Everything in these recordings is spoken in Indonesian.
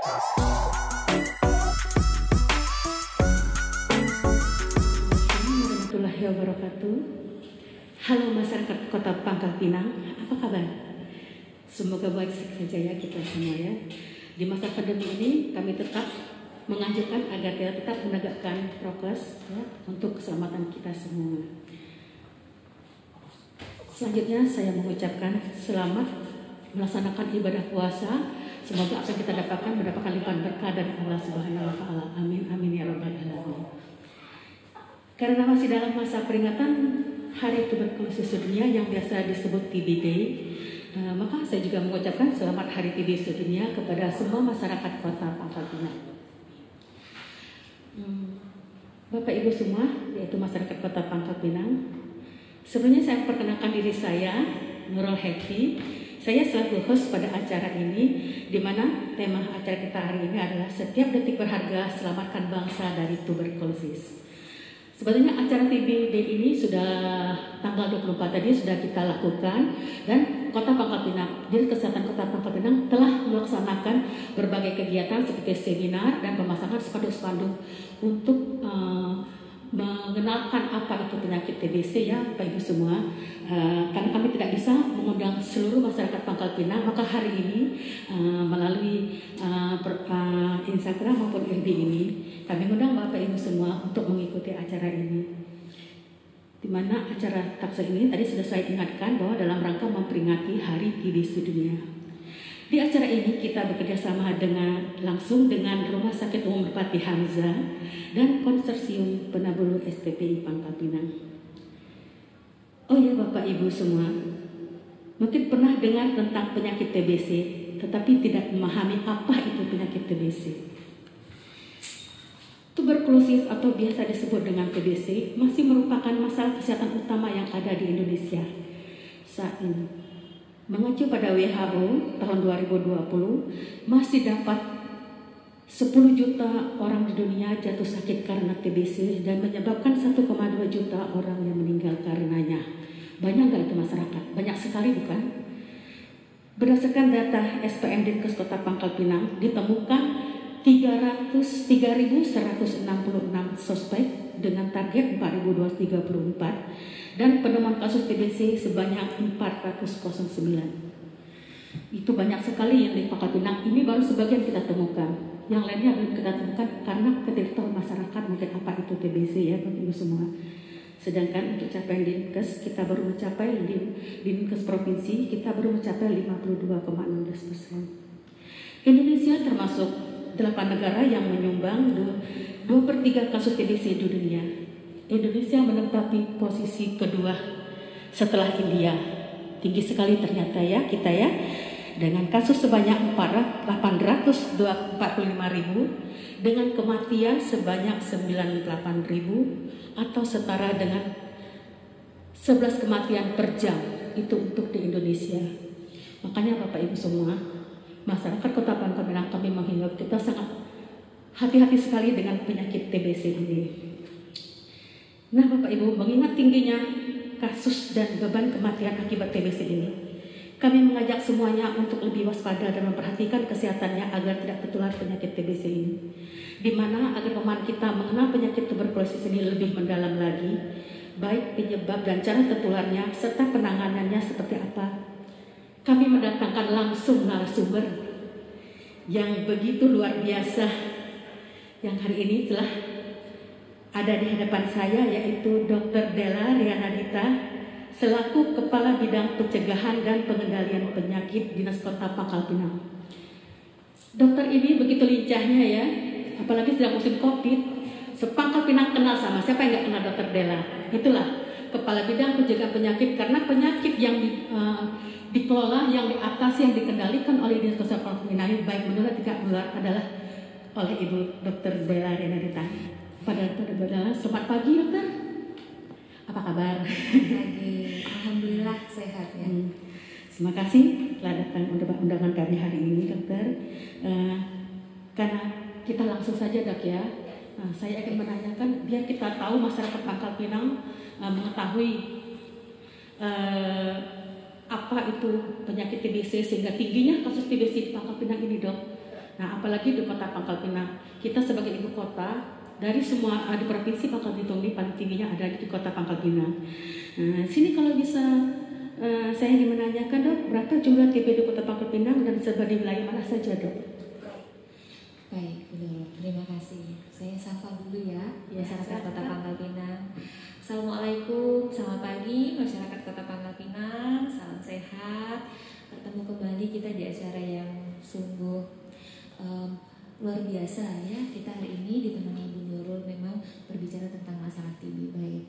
Warahmatullahi wabarakatuh. Halo masyarakat Kota Pangkal Pinang, apa kabar? Semoga baik saja ya kita semua ya. Di masa pandemi ini kami tetap menganjurkan agar kita tetap menegakkan prokes ya, untuk keselamatan kita semua. Selanjutnya saya mengucapkan selamat melaksanakan ibadah puasa. Semoga apa yang kita dapatkan mendapatkan limpahan berkah dari Allah Subhanahu wa taala. Amin amin ya rabbal alamin. Karena masih dalam masa peringatan Hari Tuberkulosis Sedunia yang biasa disebut TB Day, maka saya juga mengucapkan selamat Hari TB Sedunia kepada semua masyarakat Kota Pangkal Pinang. Bapak Ibu semua, yaitu masyarakat Kota Pangkal Pinang, sebelumnya saya perkenalkan diri saya, Nurul Happy. Saya selaku host pada acara ini, di mana tema acara kita hari ini adalah setiap detik berharga, selamatkan bangsa dari tuberkulosis. Sebetulnya acara TB Day ini sudah tanggal 24 tadi sudah kita lakukan, dan Kota Pangkal Pinang, Dinas Kesehatan Kota Pangkal Pinang telah melaksanakan berbagai kegiatan seperti seminar dan pemasangan spanduk-spanduk untuk mengenalkan apa itu penyakit TBC ya Bapak Ibu semua. Karena kami tidak bisa mengundang seluruh masyarakat Pangkal Pinang, maka hari ini melalui Instagram maupun FB ini kami mengundang Bapak Ibu semua untuk mengikuti acara ini. Di mana acara taksa ini tadi sudah saya ingatkan bahwa dalam rangka memperingati Hari TB Sedunia. Di acara ini kita bekerja sama langsung dengan Rumah Sakit Umum Bupati Hamzah dan Konsorsium Penabulu STPI Pangkal Pinang. Oh ya Bapak Ibu semua, mungkin pernah dengar tentang penyakit TBC, tetapi tidak memahami apa itu penyakit TBC. Tuberkulosis atau biasa disebut dengan TBC masih merupakan masalah kesehatan utama yang ada di Indonesia saat ini. Mengacu pada WHO tahun 2020, masih dapat 10 juta orang di dunia jatuh sakit karena TBC dan menyebabkan 1,2 juta orang yang meninggal karenanya. Banyak nggak itu masyarakat? Banyak sekali bukan? Berdasarkan data SPM Dinkes Kota Pangkal Pinang, ditemukan 3.166 suspek dengan target 4.234 dan penemuan kasus TBC sebanyak 409. Itu banyak sekali yang di Pangkal Pinang. Ini baru sebagian kita temukan. Yang lainnya belum kita temukan karena ketidaktahuan masyarakat mungkin apa itu TBC ya Bapak Ibu semua. Sedangkan untuk capaian Dinkes kita baru mencapai Dinkes provinsi kita baru mencapai 52,16%. Indonesia termasuk 8 negara yang menyumbang 2/3 kasus TBC di dunia. Indonesia menempati posisi kedua setelah India. Tinggi sekali ternyata ya kita ya. Dengan kasus sebanyak 845.000 dengan kematian sebanyak 98.000 atau setara dengan 11 kematian per jam itu untuk di Indonesia. Makanya Bapak Ibu semua, masyarakat Kota Pangkal Pinang kami menghimbau kita sangat hati-hati sekali dengan penyakit TBC ini. Nah Bapak Ibu, mengingat tingginya kasus dan beban kematian akibat TBC ini, kami mengajak semuanya untuk lebih waspada dan memperhatikan kesehatannya agar tidak tertular penyakit TBC ini. Di mana agar pemahaman kita mengenal penyakit tuberkulosis ini lebih mendalam lagi, baik penyebab dan cara tertularnya serta penanganannya seperti apa. Kami mendatangkan langsung narasumber yang begitu luar biasa yang hari ini telah ada di hadapan saya, yaitu Dr. Della Rianadita selaku Kepala Bidang Pencegahan dan Pengendalian Penyakit Dinas Kota Pangkal Pinang. Dokter ini begitu lincahnya ya, apalagi sedang musim COVID. Sepangkal Pinang kenal sama siapa yang nggak kenal Dr. Della? Itulah Kepala Bidang Pencegahan Penyakit, karena penyakit yang dikelola, yang diatasi, yang dikendalikan oleh Dinas Kesehatan Pangkal Pinang baik menular tidak menular adalah oleh Ibu Dr. Della Rianadita. Pada Dr. Della, selamat pagi Dokter. Apa kabar? Pagi, alhamdulillah sehat ya. Terima kasih telah datang undangan kami hari ini Dokter. Karena kita langsung saja Dok ya. Saya akan menanyakan biar kita tahu masyarakat Pangkal Pinang mengetahui apa itu penyakit TBC sehingga tingginya kasus TBC di Pangkal Pinang ini Dok. Nah, apalagi di kota Pangkal Pinang, kita sebagai ibu kota dari semua di provinsi Pangkal Belitung ini paling tingginya ada di kota Pangkal Pinang. Nah, sini kalau bisa saya ingin menanyakan dok, berapa jumlah TB di kota Pangkal Pinang dan sebagai wilayah mana saja dok? Baik, Bu, terima kasih. Saya sapa dulu ya, masyarakat Kota Pangkal Pinang. Assalamualaikum, selamat pagi masyarakat Kota Pangkal Pinang. Salam sehat. Bertemu kembali kita di acara yang sungguh luar biasa ya. Kita hari ini ditemani Ibu Nurul memang berbicara tentang masalah TB. Baik.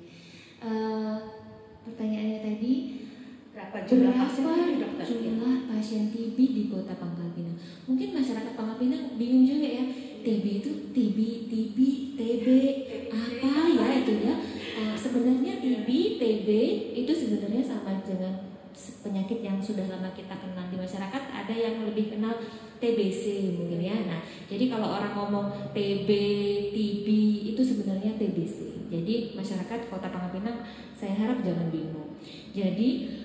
Pertanyaannya tadi, Berapa jumlah pasien TB di Kota Pangkal Pinang? Mungkin masyarakat Pangkal Pinang bingung juga ya. TB itu TB, apa ya itu ya? Sebenarnya TB itu sebenarnya sama dengan penyakit yang sudah lama kita kenal di masyarakat. Ada yang lebih kenal TBC mungkin ya. Nah, jadi kalau orang ngomong TB itu sebenarnya TBC. Jadi masyarakat Kota Pangkal Pinang saya harap jangan bingung. Jadi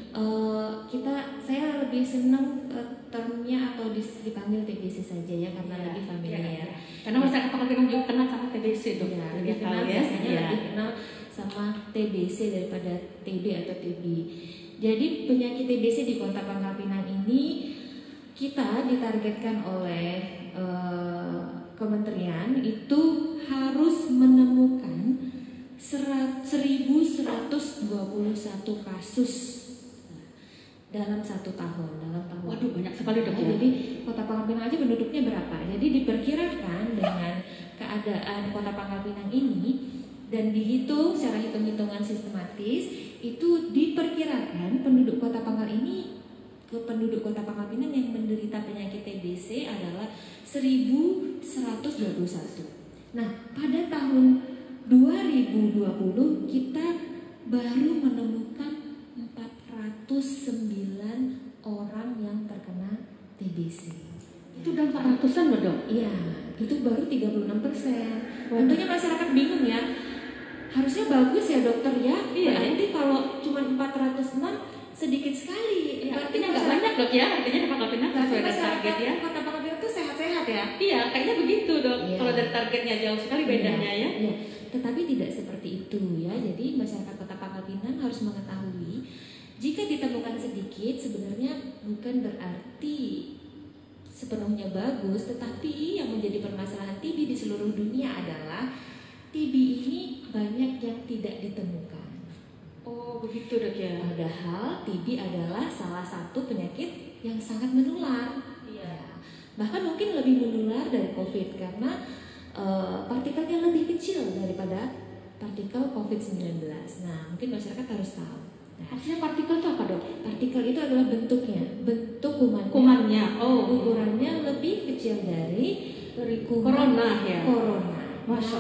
saya lebih senang termnya atau dipanggil TBC saja ya karena lebih familiar. Ya. Karena masyarakat Pangkal Pinang juga kenal sama TBC dok. Ya, lebih kenal biasanya lebih kenal sama TBC daripada TB atau TB. Jadi penyakit TBC di Kota Pangkal Pinang ini kita ditargetkan oleh kementerian itu harus menemukan 1.121 kasus dalam 1 tahun. Waduh, banyak sekali dok ya. Jadi Kota Pangkal Pinang aja penduduknya berapa? Jadi diperkirakan dengan keadaan Kota Pangkal Pinang ini dan dihitung secara hitung-hitungan sistematis, itu diperkirakan penduduk Kota Pangkal Pinang yang menderita penyakit TBC adalah 1.121. Nah, pada tahun 2020 kita baru menemukan 409 orang yang terkena TBC. Itu udah 400-an loh dok? Iya, itu baru 36%. Tentunya masyarakat bingung ya. Harusnya bagus ya dokter ya. Iya. Berarti kalau cuma 406 sedikit sekali. Ya, artinya nggak banyak dok ya. Artinya Pangkal Pinang sesuai dengan target ya. Kota Pangkal Pinang itu sehat-sehat ya. Iya, kayaknya begitu dok. Iya. Kalau dari targetnya jauh sekali bedanya ya. Iya. Tetapi tidak seperti itu ya. Jadi masyarakat Kota Pangkal Pinang harus mengetahui jika ditemukan sedikit sebenarnya bukan berarti sepenuhnya bagus, tetapi yang menjadi permasalahan TB di seluruh dunia adalah TB ini banyak yang tidak ditemukan. Oh begitu dok ya. Padahal TB adalah salah satu penyakit yang sangat menular. Iya. Bahkan mungkin lebih menular dari COVID karena partikelnya lebih kecil daripada partikel COVID-19. Nah, mungkin masyarakat harus tahu. Nah, Maksudnya partikel itu apa dok? partikel itu adalah bentuknya, bentuk kumannya. Kumannya. Oh. Ukurannya lebih kecil dari Corona ya. Corona. Masya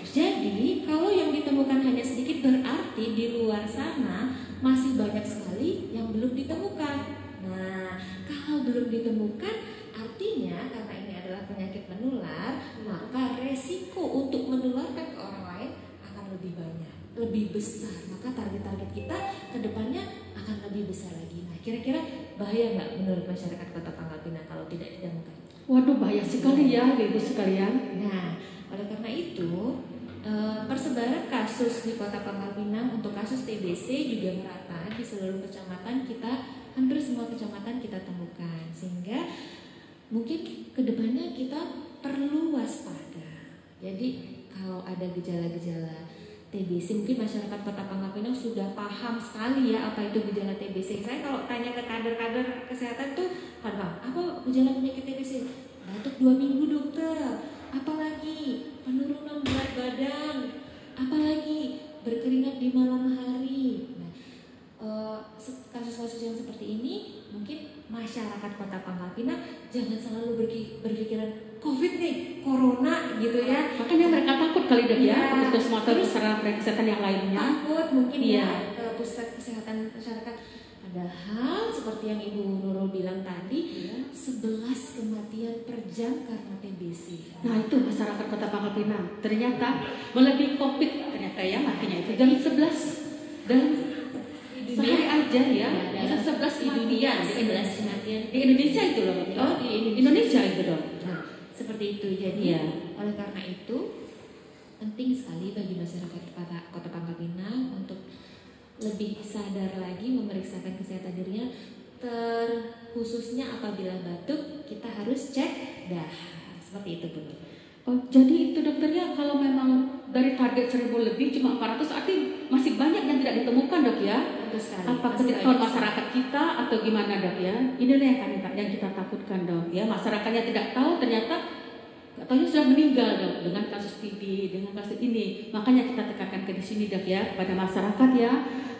Nah, jadi kalau yang ditemukan hanya sedikit berarti di luar sana masih banyak sekali yang belum ditemukan. Nah, kalau belum ditemukan artinya karena ini adalah penyakit menular, maka resiko untuk menularkan ke orang lain akan lebih banyak, lebih besar. Maka target-target kita ke depannya akan lebih besar lagi. Nah, kira-kira bahaya nggak menurut masyarakat Kota Pangkal Pinang kalau tidak ditemukan? Waduh bahaya sekali ya ibu sekalian. Nah, oleh karena itu persebaran kasus di Kota Pangkal Pinang untuk kasus TBC juga merata di seluruh kecamatan kita, hampir semua kecamatan kita temukan, sehingga mungkin kedepannya kita perlu waspada. Jadi kalau ada gejala-gejala TBC, mungkin masyarakat Kota Pangkal Pinang sudah paham sekali ya apa itu gejala TBC. Saya kalau tanya ke kader-kader kesehatan tuh, apa gejala penyakit TBC? Batuk 2 minggu dokter, apalagi penurunan berat badan, apalagi berkeringat di malam hari. Nah, kasus-kasus yang seperti ini mungkin masyarakat Kota Pangkal Pinang jangan selalu berpikiran COVID nih, Corona gitu ya. Makanya mereka takut kali dok ya. Iya. Puskesmas atau sarana kesehatan yang lainnya. Takut mungkin Iya. ya ke pusat kesehatan masyarakat. Padahal seperti yang Ibu Nurul bilang tadi, 11 kematian per jam karena TBC. Nah itu masyarakat Kota Pangkal Pinang ternyata melebihi COVID ternyata ya matinya itu jam 11 dan sehari aja ya bisa 11 di dunia, kematian. 11 kematian Di Indonesia itu loh. Oh, di Indonesia itu dong. Nah, Seperti itu. Jadi oleh karena itu penting sekali bagi masyarakat Kota Pangkal Pinang untuk lebih sadar lagi memeriksakan kesehatan dirinya, terkhususnya apabila batuk kita harus cek dahak. Seperti itu Bu. Oh, jadi itu dokter ya, kalau memang dari target 1000 lebih cuma 400 arti masih banyak yang tidak ditemukan dok ya? Betul sekali. Apa ketidaktahuan masyarakat kita atau gimana dok ya? Inilah yang kita takutkan dok ya, masyarakatnya tidak tahu ternyata katanya sudah meninggal dok dengan kasus TB, dengan kasus ini. Makanya kita tekankan ke di sini dok ya, pada masyarakat ya,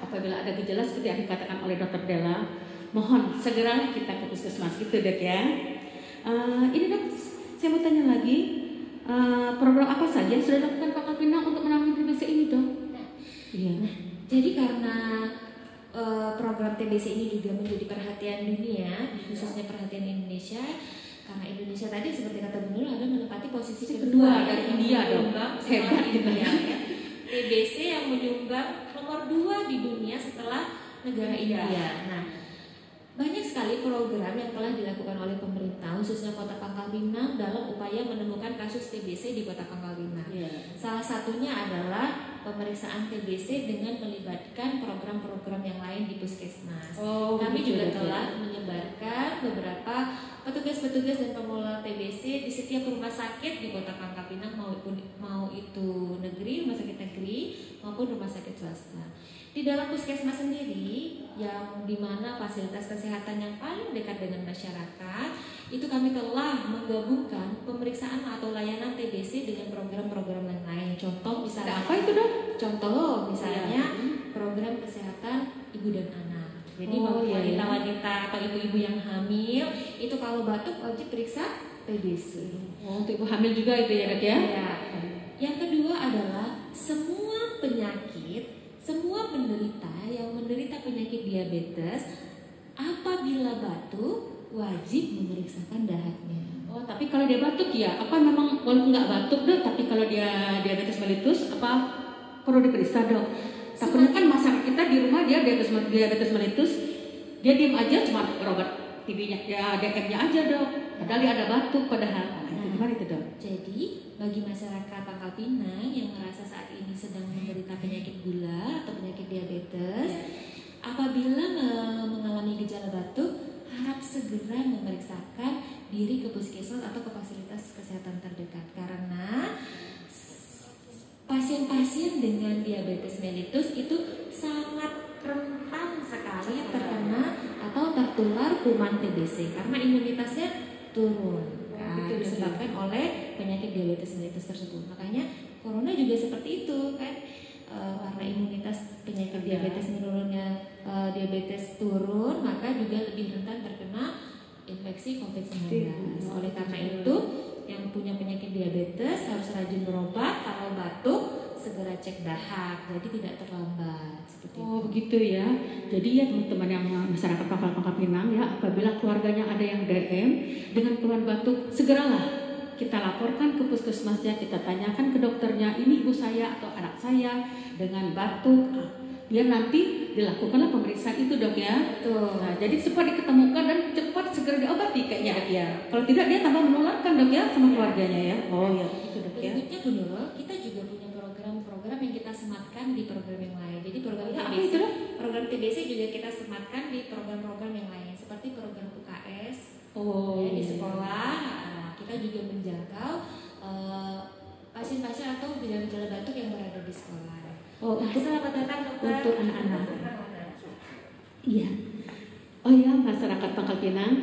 apabila ada gejala seperti yang dikatakan oleh dokter Della, mohon segera kita ke puskesmas gitu dok ya. Ini dok, saya mau tanya lagi, program apa saja yang sudah dilakukan Pangkal Pinang untuk menangani TBC ini dok? Jadi karena program TBC ini juga menjadi perhatian dunia, khususnya perhatian Indonesia. Karena Indonesia tadi seperti kata Bu Nurul ada menempati posisi kedua dari India dong. Hebat India. TBC yang menyumbang nomor 2 di dunia setelah negara India. Nah, banyak sekali program yang telah dilakukan oleh pemerintah khususnya Kota Pangkal Pinang dalam upaya menemukan kasus TBC di Kota Pangkal Pinang. Salah satunya adalah pemeriksaan TBC dengan melibatkan program-program yang lain di puskesmas. Kami juga telah menyebarkan beberapa petugas-petugas dan pengelola TBC di setiap rumah sakit di Kota Pangkal Pinang, mau itu negeri, rumah sakit negeri maupun rumah sakit swasta. Di dalam puskesmas sendiri, yang dimana fasilitas kesehatan yang paling dekat dengan masyarakat, itu kami telah menggabungkan pemeriksaan atau layanan TBC dengan program-program yang lain. Contoh misalnya apa itu dok? Contoh misalnya program kesehatan ibu dan anak. Jadi wanita-wanita atau ibu-ibu yang hamil itu kalau batuk wajib periksa TBC. Untuk ibu hamil juga itu ya dok ya? Yang kedua adalah semua penderita yang menderita penyakit diabetes apabila batuk wajib memeriksakan dahaknya. Tapi kalau dia batuk ya, apa memang walaupun nggak batuk dok, tapi kalau dia diabetes mellitus apa perlu diperiksa dok? Takutnya kan masyarakat kita di rumah dia diabetes mellitus, dia diam aja cuma berobat TB-nya, ya DM-nya aja dok. Padahal dia ada batuk padahal. Gimana itu dok? Jadi bagi masyarakat Pangkal Pinang yang merasa saat ini sedang menderita penyakit gula atau penyakit diabetes, apabila mengalami gejala batuk, harap segera memeriksakan diri ke puskesmas atau ke fasilitas kesehatan terdekat karena pasien-pasien dengan diabetes mellitus itu sangat rentan sekali terkena atau tertular kuman TBC karena imunitasnya turun. Disebabkan oleh penyakit diabetes mellitus tersebut. Makanya corona juga seperti itu kan, karena imunitas penyakit diabetes menurunnya, diabetes turun, maka juga lebih rentan terkena infeksi COVID-19. Oleh karena itu, yang punya penyakit diabetes harus rajin berobat. Kalau batuk segera cek dahak, jadi tidak terlambat. Seperti itu. Begitu ya. Jadi ya teman-teman yang masyarakat Pangkal Pinang ya, apabila keluarganya ada yang DM dengan keluhan batuk, segeralah kita laporkan ke puskesmasnya, kita tanyakan ke dokternya, ini ibu saya atau anak saya dengan batuk, biar nanti dilakukanlah pemeriksaan itu dok ya. Nah, jadi cepat diketemukan dan cepat segera diobati kayaknya dok ya. Kalau tidak dia tambah menularkan dok ya sama keluarganya ya. Itu dok ya. Berikutnya Bu Nurul, kita juga punya program-program yang kita sematkan di program yang lain. Jadi program TBC juga kita sematkan di program-program yang lain seperti program UKS di sekolah. Kita juga menjangkau pasien-pasien atau gejala-gejala batuk yang berada di sekolah. Selamat datang dokter. Untuk anak-anak. Iya. Masyarakat Pangkal Pinang.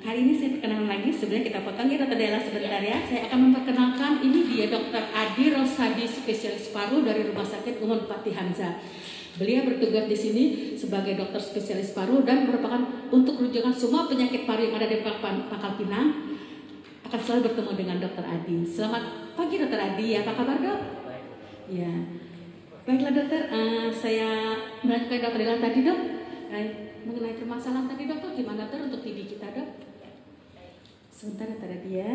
Hari ini saya perkenalan lagi. Sebenarnya kita potong ya dokter Della sebentar ya. Saya akan memperkenalkan ini dia Dokter Adi Rosadi, spesialis paru dari Rumah Sakit Umum Fatih Hamzah. Beliau bertugas di sini sebagai dokter spesialis paru dan merupakan untuk rujukan semua penyakit paru yang ada di Pangkal Pinang. Akan selalu bertemu dengan Dokter Adi. Selamat pagi Dokter Adi, apa kabar dok? Ya, baiklah dokter. Saya melanjutkan Dokter Della tadi dok. Mengenai permasalahan tadi dokter, gimana dokter untuk TB kita dok? Sebentar Dokter Adi ya.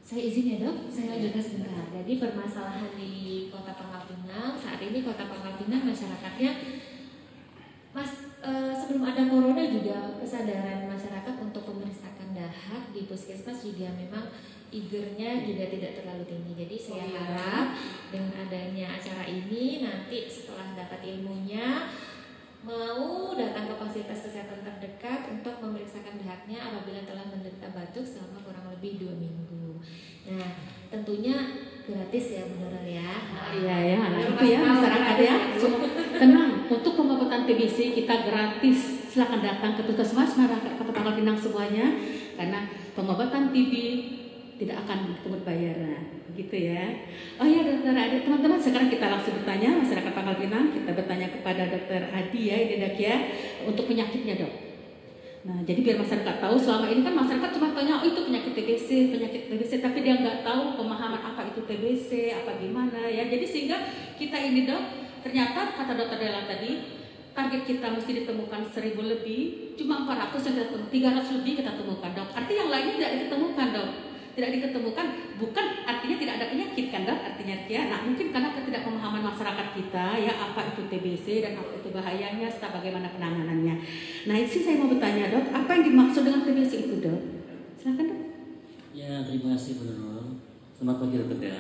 Saya izin ya dok, saya lanjutkan sebentar. Jadi permasalahan di Kota Pangkal Pinang saat ini, Kota Pangkal Pinang masyarakatnya sebelum ada corona juga kesadaran masyarakat untuk memeriksakan dahak di puskesmas juga memang eagernya juga tidak terlalu tinggi. Jadi saya harap dengan adanya acara ini nanti setelah dapat ilmunya mau datang ke fasilitas kesehatan terdekat untuk memeriksakan dahaknya apabila telah menderita batuk selama kurang lebih 2 minggu. Nah, tentunya gratis ya Bu Nurul ya. Iya ya, nah itu ya masyarakat ya. Tenang, untuk pengobatan TBC kita gratis. Silakan datang ke puskesmas masyarakat Kota Pangkal Pinang semuanya, karena pengobatan TB tidak akan dipungut bayaran, gitu ya. Oh ya dokter Adi, teman-teman sekarang kita langsung bertanya masyarakat Pangkal Pinang, kita bertanya kepada dokter Adi ya, ini dok ya, untuk penyakitnya dok. Nah jadi biar masyarakat tahu, selama ini kan masyarakat cuma tanya, oh itu penyakit TBC, tapi dia nggak tahu pemahaman apa itu TBC, apa gimana ya. Jadi sehingga kita ini dok, ternyata kata dokter Della tadi, target kita mesti ditemukan 1000 lebih, cuma 400 yang kita temukan, 300 lebih kita temukan dok. Artinya yang lainnya tidak diketemukan dok. Tidak diketemukan bukan artinya tidak ada penyakit kan dok, artinya ya. Nah mungkin karena ketidakpemahaman masyarakat kita ya apa itu TBC dan apa itu bahayanya serta bagaimana penanganannya. Nah itu saya mau bertanya dok, apa yang dimaksud dengan TBC itu dok? Silakan dok. Ya terima kasih Bu Nurul. Selamat pagi dokter ya.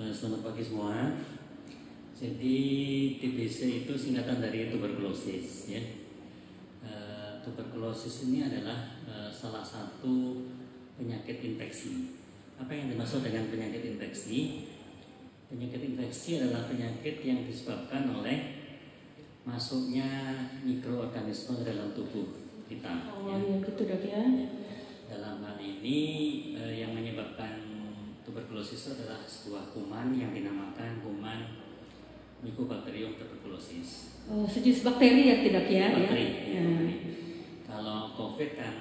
Selamat pagi semua. Jadi TBC itu singkatan dari tuberkulosis ya. Tuberkulosis ini adalah salah satu penyakit infeksi. Apa yang dimaksud dengan penyakit infeksi? Penyakit infeksi adalah penyakit yang disebabkan oleh masuknya mikroorganisme ke dalam tubuh kita. Oh ya gitu dok ya. Dalam hal ini yang menyebabkan tuberkulosis adalah sebuah kuman yang dinamakan kuman Mycobacterium tuberculosis. Oh sejenis bakteri ya tidak ya? Bakteri. Ya. Kalau COVID kan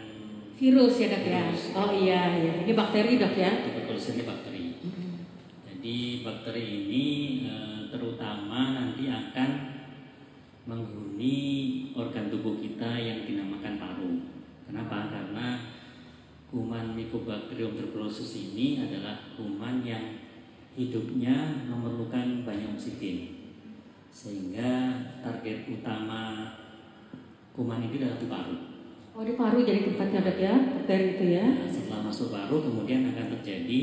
Virus ya dok ya. Virus. Oh iya ya. Ini bakteri dok ya. tuberkulosis ini bakteri. Jadi bakteri ini terutama nanti akan menghuni organ tubuh kita yang dinamakan paru. Kenapa? Karena kuman Mycobacterium tuberculosis ini adalah kuman yang hidupnya memerlukan banyak oksigen, sehingga target utama kuman ini adalah di paru. Oh di paru jadi tempatnya dok ya, bakteri itu ya. Nah, setelah masuk paru kemudian akan terjadi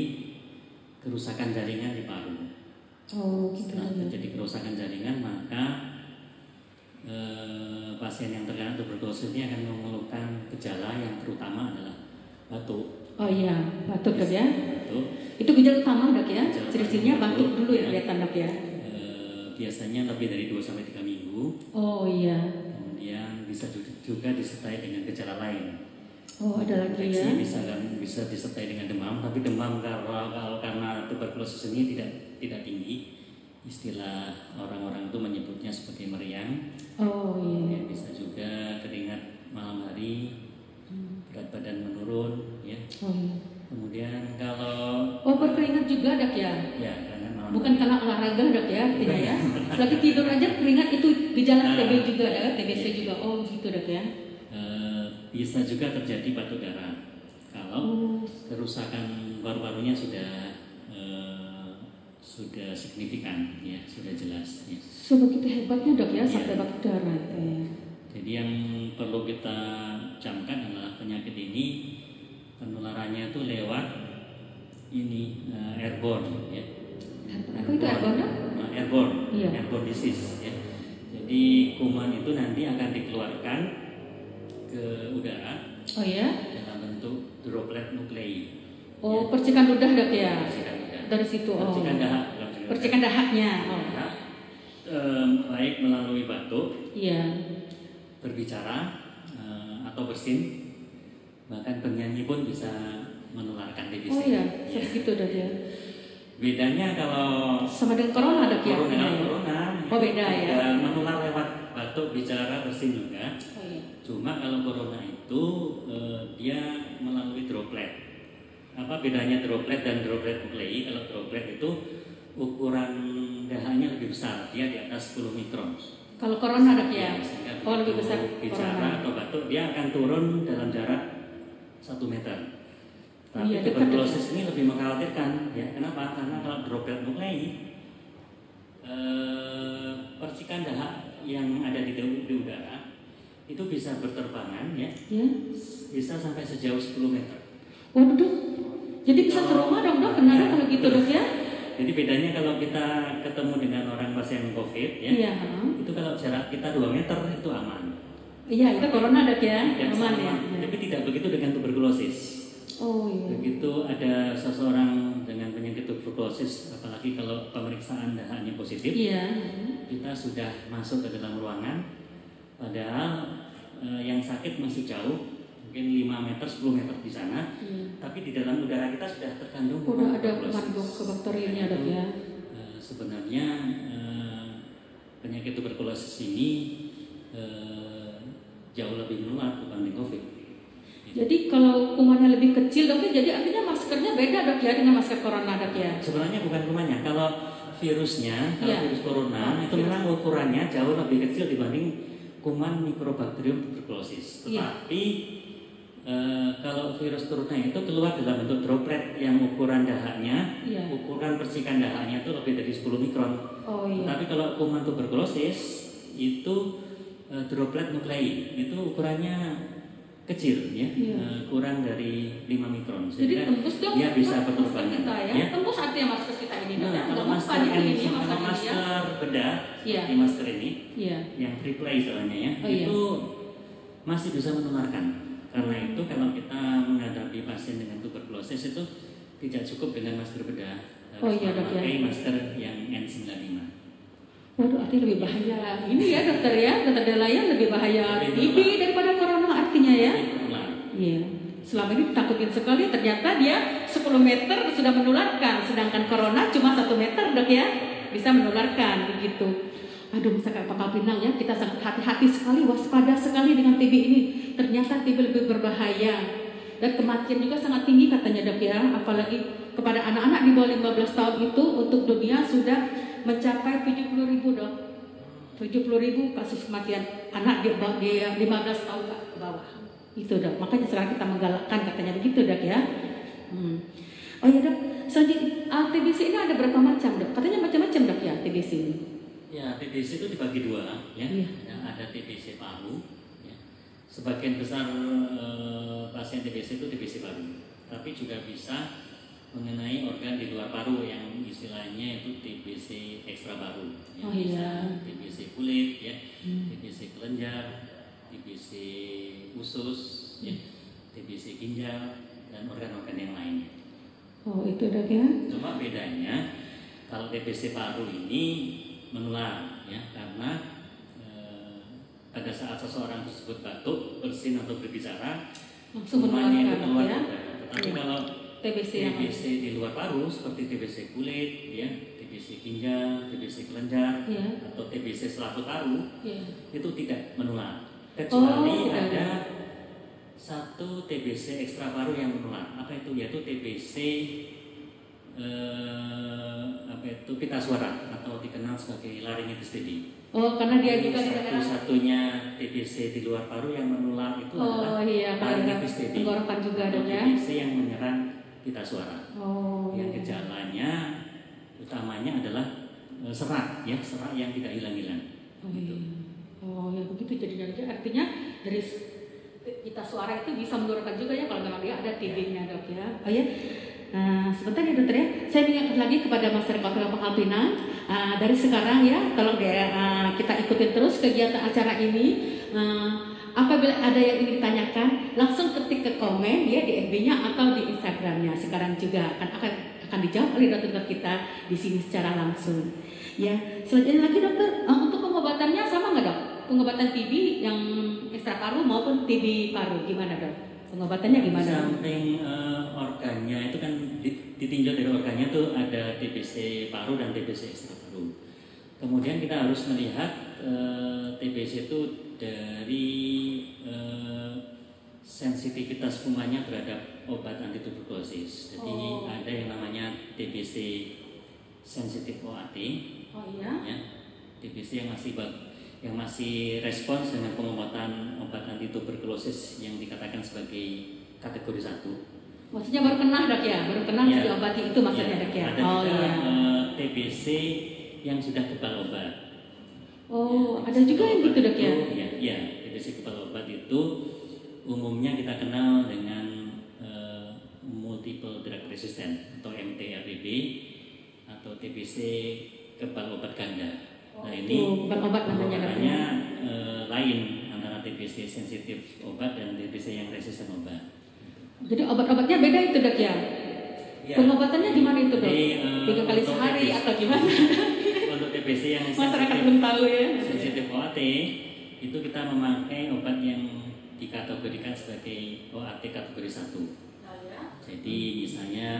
kerusakan jaringan di paru. Oh gitu. Setelah terjadi kerusakan jaringan maka pasien yang terkena tuberkulosis ini akan mengeluhkan gejala yang terutama adalah batuk. Oh iya, batuk dok ya. Batuk. Itu gejala utama dok ya. Gejala Ciri-cirinya batuk batuk, dulu ya ya. kelihatan dok ya. Biasanya lebih dari 2-3 minggu. Oh iya. Kemudian bisa juga disertai dengan gejala lain. Oh ada lagi ya. Infeksi bisa disertai dengan demam, tapi demam karena tuberkulosis ini tidak tinggi. Istilah orang-orang itu menyebutnya sebagai meriang. Oh iya. Ya, bisa juga keringat malam hari, berat badan menurun, ya. Oh iya. Kemudian kalau berkeringat juga dok ya. ya karena malam Bukan karena olahraga dok ya, tidak ya. Selagi tidur aja keringat itu gejala TB juga ya, TBC juga. Oh gitu dok ya. bisa juga terjadi batuk darah kalau kerusakan paru-parunya sudah signifikan, ya sudah jelas. Ya. Sebegitu hebatnya dok ya, Iya. sampai batuk darah itu ya. Jadi yang perlu kita camkan adalah penyakit ini penularannya itu lewat ini airborne, ya. Apa itu airborne? Airborne, Iya. airborne disease, ya. Jadi kuman itu nanti akan dikeluarkan ke udara Oh ya. dalam bentuk droplet nuklei. Oh percikan ludah dok ya. Percikan udara. Dari situ. Oh. Percikan dahak. Percikan dahaknya. Oh. Baik melalui batuk, Iya. berbicara atau bersin, bahkan penyanyi pun bisa menularkan TBC. Oh iya, Ya. segitu dok ya. Bedanya kalau Sama dengan corona dok ya. corona, Oh, beda ya. juga menular lewat batuk, bicara, bersin juga. Oh iya. Cuma kalau corona itu dia melalui droplet. Apa bedanya droplet dan droplet nuklei? Kalau droplet itu ukuran dahaknya lebih besar, dia di atas 10 mikron. Kalau corona dok ya. Sehingga Oh lebih begitu besar bicara corona. atau batuk dia akan turun dalam jarak 1 meter. Tapi Iya, dekat, tuberkulosis ini lebih mengkhawatirkan, ya. Kenapa? Karena kalau droplet nuklei percikan dahak yang ada di udara itu bisa berterbangan ya, Ya. bisa sampai sejauh 10 meter. Waduh dok, jadi bisa serumah dong dok, kena Ya, kalau gitu dok ya? Jadi bedanya kalau kita ketemu dengan orang pasien COVID ya, Iya. itu kalau jarak kita 2 meter itu aman. Iya itu corona dok ya, Tidak aman sama, ya. tapi tidak begitu dengan tuberkulosis. Oh iya. Begitu ada seseorang dengan penyakit tuberkulosis, apalagi kalau pemeriksaan dahaknya positif, Iya. kita sudah masuk ke dalam ruangan, padahal yang sakit masih jauh, mungkin 5 meter, 10 meter di sana, tapi di dalam udara kita sudah terkandung Udah ada tuberkulosis. kuman bakterinya dok ya. Sebenarnya penyakit tuberkulosis ini jauh lebih menular dibanding COVID. Jadi kalau kumannya lebih kecil dok ya, jadi artinya maskernya beda dok ya dengan masker corona dok ya? Sebenarnya bukan kumannya, kalau virusnya, kalau Ya. virus corona itu Virus. memang ukurannya jauh lebih kecil dibanding kuman Mycobacterium tuberculosis. Iya. Tetapi kalau virus corona itu keluar dalam bentuk droplet yang ukuran dahaknya, Iya. ukuran percikan dahaknya itu lebih dari 10 mikron. Oh iya. Tapi kalau kuman tuberkulosis itu droplet nuklei, itu ukurannya kecil ya, Iya. kurang dari 5 mikron. Jadi Sehingga tembus dong dia bisa masker berterbangan. kita ya. Ya. Tembus artinya masker kita ini dok ya. Nah, kalau Nggak masker mempan yang ini ya, kalau masker ini ya. masker bedah, Iya. seperti masker ini, Iya. yang triple istilahnya ya, Oh, iya. itu masih bisa menularkan. Karena itu kalau kita menghadapi pasien dengan tuberkulosis itu tidak cukup dengan masker bedah, Oh, harus iya, dok, ya. memakai masker yang N95. Waduh, artinya lebih bahaya ini ya dokter ya, dokter Delaya lebih bahaya Lebih TB daripada corona artinya ya. Lebih menular. Iya. Selama ini ditakutin sekali, ternyata dia 10 meter sudah menularkan, sedangkan corona cuma 1 meter dok ya, bisa menularkan begitu. Aduh, misalkan Pangkal Pinang ya, kita sangat hati-hati sekali, waspada sekali dengan TB ini. Ternyata TB lebih berbahaya dan kematian juga sangat tinggi katanya dok ya, apalagi kepada anak-anak di bawah 15 tahun itu untuk dunia sudah mencapai 70.000 dok. 70.000 kasus kematian anak di 15 tahun ke bawah. Itu dok, makanya sekarang kita menggalakkan katanya begitu dok ya. Oh ya dok, selanjutnya TBC ini ada berapa macam dok? Katanya macam-macam dok ya TBC ini. Ya, TBC itu dibagi dua ya. Iya. Ada TBC paru ya. Sebagian besar pasien TBC itu TBC paru. Tapi juga bisa mengenai organ di luar paru yang istilahnya itu TBC ekstra paru. Ya, Oh, iya. bisa TBC kulit ya, TBC kelenjar, TBC usus ya, TBC ginjal dan organ-organ yang lainnya. Oh itu dok ya. Cuma bedanya kalau TBC paru ini menular ya, karena pada saat seseorang tersebut batuk, bersin atau berbicara Langsung kumannya itu menularkan keluar ya. udara. Tetapi Iya. kalau TBC yang TBC di luar paru seperti TBC kulit ya, TBC ginjal, TBC kelenjar Iya. atau TBC selaput paru Iya. itu tidak menular kecuali tidak ada satu TBC ekstra paru yang menular. Apa itu? Yaitu TBC pita suara atau dikenal sebagai laryngitis TB. Oh karena dia juga di daerah. Satu-satunya TBC di luar paru yang menular itu Oh adalah iya, kalau laryngitis TB. tenggorokan juga atau dok ya. TBC yang menyerang pita suara. Oh. Yang gejalanya utamanya adalah serak ya, serak yang tidak hilang-hilang. Oh, Gitu. iya. Oh ya begitu jadi artinya dari pita suara itu bisa menularkan juga ya kalau memang dia ada TB-nya dok ya. Oh ya. Nah, sebentar ya dokter ya. Saya mengingatkan lagi kepada masyarakat Pangkal Pinang, dari sekarang ya, tolong deh kita ikutin terus kegiatan acara ini. Apabila ada yang ingin ditanyakan, langsung ketik ke komen ya di FB-nya atau di Instagram-nya. Sekarang juga akan dijawab oleh dokter kita di sini secara langsung. Ya, selanjutnya lagi dokter, untuk pengobatannya sama nggak dok? Pengobatan TB yang ekstra paru maupun TB paru gimana dok? Pengobatannya gimana? Di samping organnya itu kan ditinjau dari organnya tuh ada TBC paru dan TBC ekstra paru. Kemudian kita harus melihat TBC itu dari sensitivitas kumannya terhadap obat anti tuberkulosis. Jadi ada yang namanya TBC sensitif OAT. Oh iya. Ya, TBC yang masih respons dengan pengobatan obat anti tuberkulosis yang dikatakan sebagai kategori 1. Maksudnya baru kena dok ya, baru kena Ya. diobati itu maksudnya dok ya. Ada Oh juga iya. TBC yang sudah kebal obat. Oh Ya, ada juga yang gitu dok ya. Iya, TBC kebal obat itu umumnya kita kenal dengan multiple drug resistant atau MTRDB atau TBC kebal obat ganda. Nah ini bukan obat namanya. Makanya lain antara TBC sensitif obat dan TBC yang resisten obat. Jadi obat-obatnya beda itu dok ya? Ya. Pengobatannya gimana itu dok? 3 kali sehari TBC, atau gimana? Untuk TBC yang masyarakat belum tahu ya. Sensitif OAT itu kita memakai obat yang dikategorikan sebagai OAT kategori 1. Jadi misalnya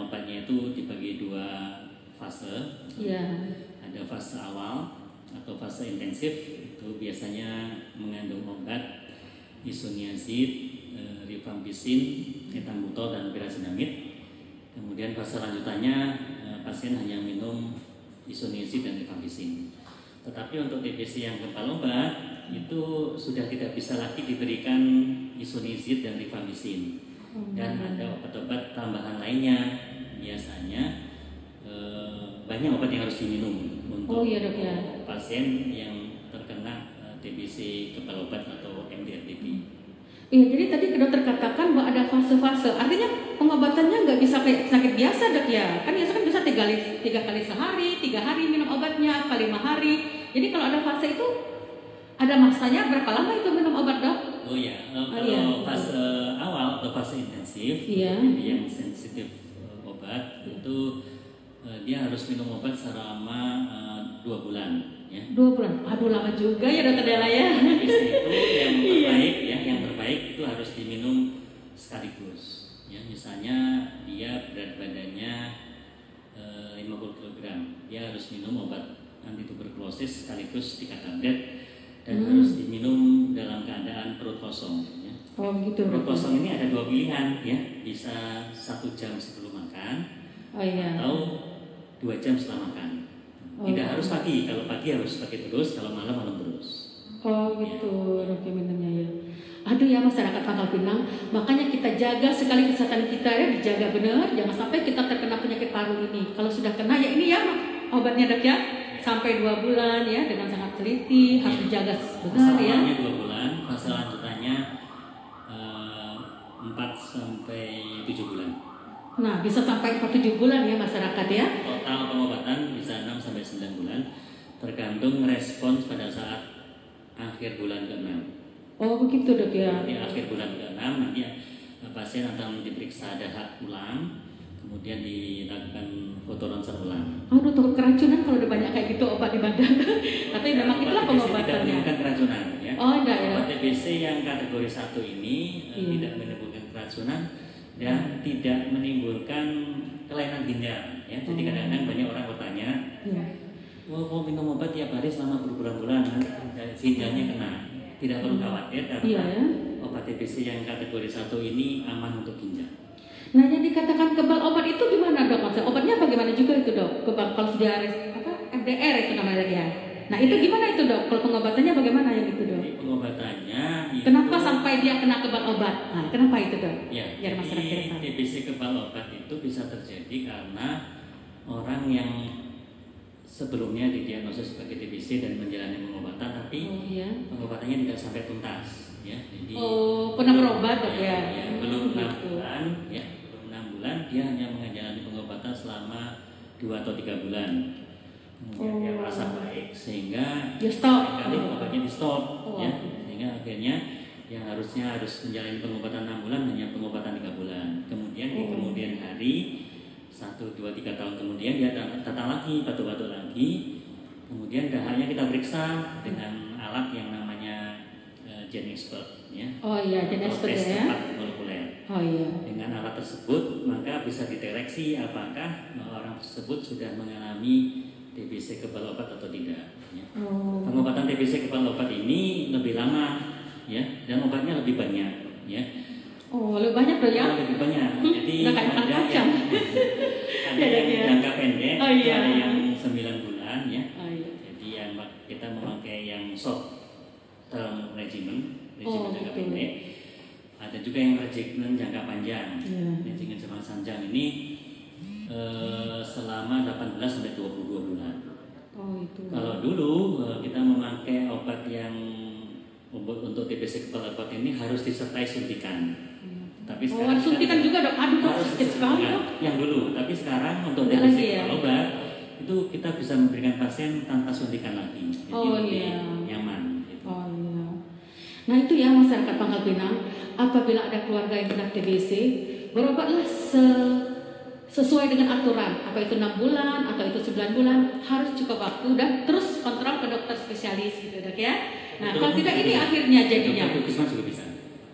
obatnya itu dibagi 2 fase. Iya. Ada fase awal atau fase intensif, itu biasanya mengandung obat isoniazid, rifampicin, ethambutol dan pyrazinamid. Kemudian fase lanjutannya pasien hanya minum isoniazid dan rifampicin. Tetapi untuk TBC yang kebal obat itu sudah tidak bisa lagi diberikan isoniazid dan rifampicin. Dan ada obat-obat tambahan lainnya, biasanya banyak obat yang harus diminum untuk dok, ya. pasien yang terkena TBC kebal obat atau MDR-DB. Iya, jadi tadi dokter katakan bahwa ada fase-fase. Artinya pengobatannya nggak bisa kayak sakit biasa dok ya? Kan biasa kan bisa 3 kali sehari, 3 hari minum obatnya, atau 5 hari. Jadi kalau ada fase itu ada masanya berapa lama itu minum obat dok? Oh iya, kalau fase awal atau fase intensif, yang sensitif obat itu dia harus minum obat selama 2 bulan. Ya. 2 bulan, aduh lama juga ya dokter Dela ya. Itu yang terbaik ya, yang terbaik itu harus diminum sekaligus. Ya, misalnya dia berat badannya 50 kg, dia harus minum obat anti tuberkulosis sekaligus 3 tablet. Dan harus diminum dalam keadaan perut kosong. Ya. Oh gitu. Perut kosong ini ada 2 pilihan, ya, bisa 1 jam sebelum makan, atau 2 jam setelah makan. Tidak harus pagi, kalau pagi harus pagi terus, kalau malam terus. Oh gitu, ya. Minumnya ya. Aduh ya masyarakat Pangkal Pinang, makanya kita jaga sekali kesehatan kita ya, dijaga benar, jangan sampai kita terkena penyakit paru ini. Kalau sudah kena ya ini ya obatnya dok ya. Sampai 2 bulan ya, dengan sangat teliti, harus dijaga benar ya. Awalnya 2 bulan, fase lanjutannya 4 sampai 7 bulan. Nah, bisa sampai 7 bulan ya masyarakat ya. Total pengobatan bisa 6 sampai 9 bulan, tergantung respons pada saat akhir bulan ke-6. Oh begitu dok ya. Di akhir bulan ke-6 nanti pasien akan diperiksa dahak ulang, kemudian dilakukan foto ronsen ulang. Aduh, takut keracunan kalau udah banyak kayak gitu obat di badan. Tapi memang itulah pengobatannya. Tidak menimbulkan keracunan, ya. Oh enggak ya. Obat TBC yang kategori 1 ini tidak menimbulkan keracunan dan tidak menimbulkan kelainan ginjal, ya. Jadi kadang-kadang banyak orang bertanya, kok minum obat tiap hari selama berbulan-bulan, ginjalnya kena. Tidak perlu khawatir karena obat TBC yang kategori 1 ini aman untuk ginjal. Nah, yang dikatakan kebal obat itu gimana dok? Maksudnya obatnya bagaimana juga itu dok? Kebal kalau sudah MDR itu namanya lagi ya. Nah itu gimana itu dok? Kalau pengobatannya bagaimana yang itu dok? Jadi pengobatannya itu, kenapa sampai dia kena kebal obat? Nah kenapa itu dok? Ya, biar masyarakat tahu. TBC kebal obat itu bisa terjadi karena orang yang sebelumnya didiagnosis sebagai TBC dan menjalani pengobatan, tapi pengobatannya tidak sampai tuntas. Ya, jadi pernah berobat dok ya? Belum 6 bulan, ya. 6 bulan dia hanya menjalani pengobatan selama 2 atau 3 bulan. Kemudian dia merasa baik sehingga dia stop. Kali obatnya di stop, ya. Sehingga akhirnya yang harusnya harus menjalani pengobatan 6 bulan hanya pengobatan 3 bulan. Kemudian di kemudian hari 1, 2, 3 tahun kemudian dia datang lagi, batuk-batuk lagi. Kemudian dahanya kita periksa dengan alat yang namanya GenExpert, ya. Oh iya, GenExpert ya. Molekuler. Oh iya. Dengan alat tersebut maka bisa dideteksi apakah orang tersebut sudah mengalami TBC kebal obat atau tidak. Ya. Pengobatan TBC kebal obat ini lebih lama, ya, dan obatnya lebih banyak, ya. Oh, lebih banyak tuh ya? Lebih banyak. Jadi ada yang jangka pendek, ada yang 9 bulan, ya. Jadi yang kita memakai yang short term regimen jangka pendek. Ada juga yang regimen jangka panjang. Regimen jangka panjang ini selama 18 sampai 22 bulan. Oh itu. Kalau dulu kita memakai obat yang untuk TBC kepala obat ini harus disertai suntikan. Tapi sekarang suntikan juga dok, aduh dok, sakit sekali dok. Yang dulu, tapi sekarang untuk Nggak TBC lagi ya? kepala obat itu kita bisa memberikan pasien tanpa suntikan lagi, jadi lebih nyaman. Gitu. Oh iya. Nah itu ya masyarakat Pangkal Pinang, apabila ada keluarga yang kena TBC, berobatlah sesuai dengan aturan, apa itu 6 bulan atau itu 9 bulan, harus cukup waktu dan terus kontrol ke dokter spesialis gitu dok ya. Nah kalau tidak ini akhirnya jadinya. Dokter Puskesmas juga bisa.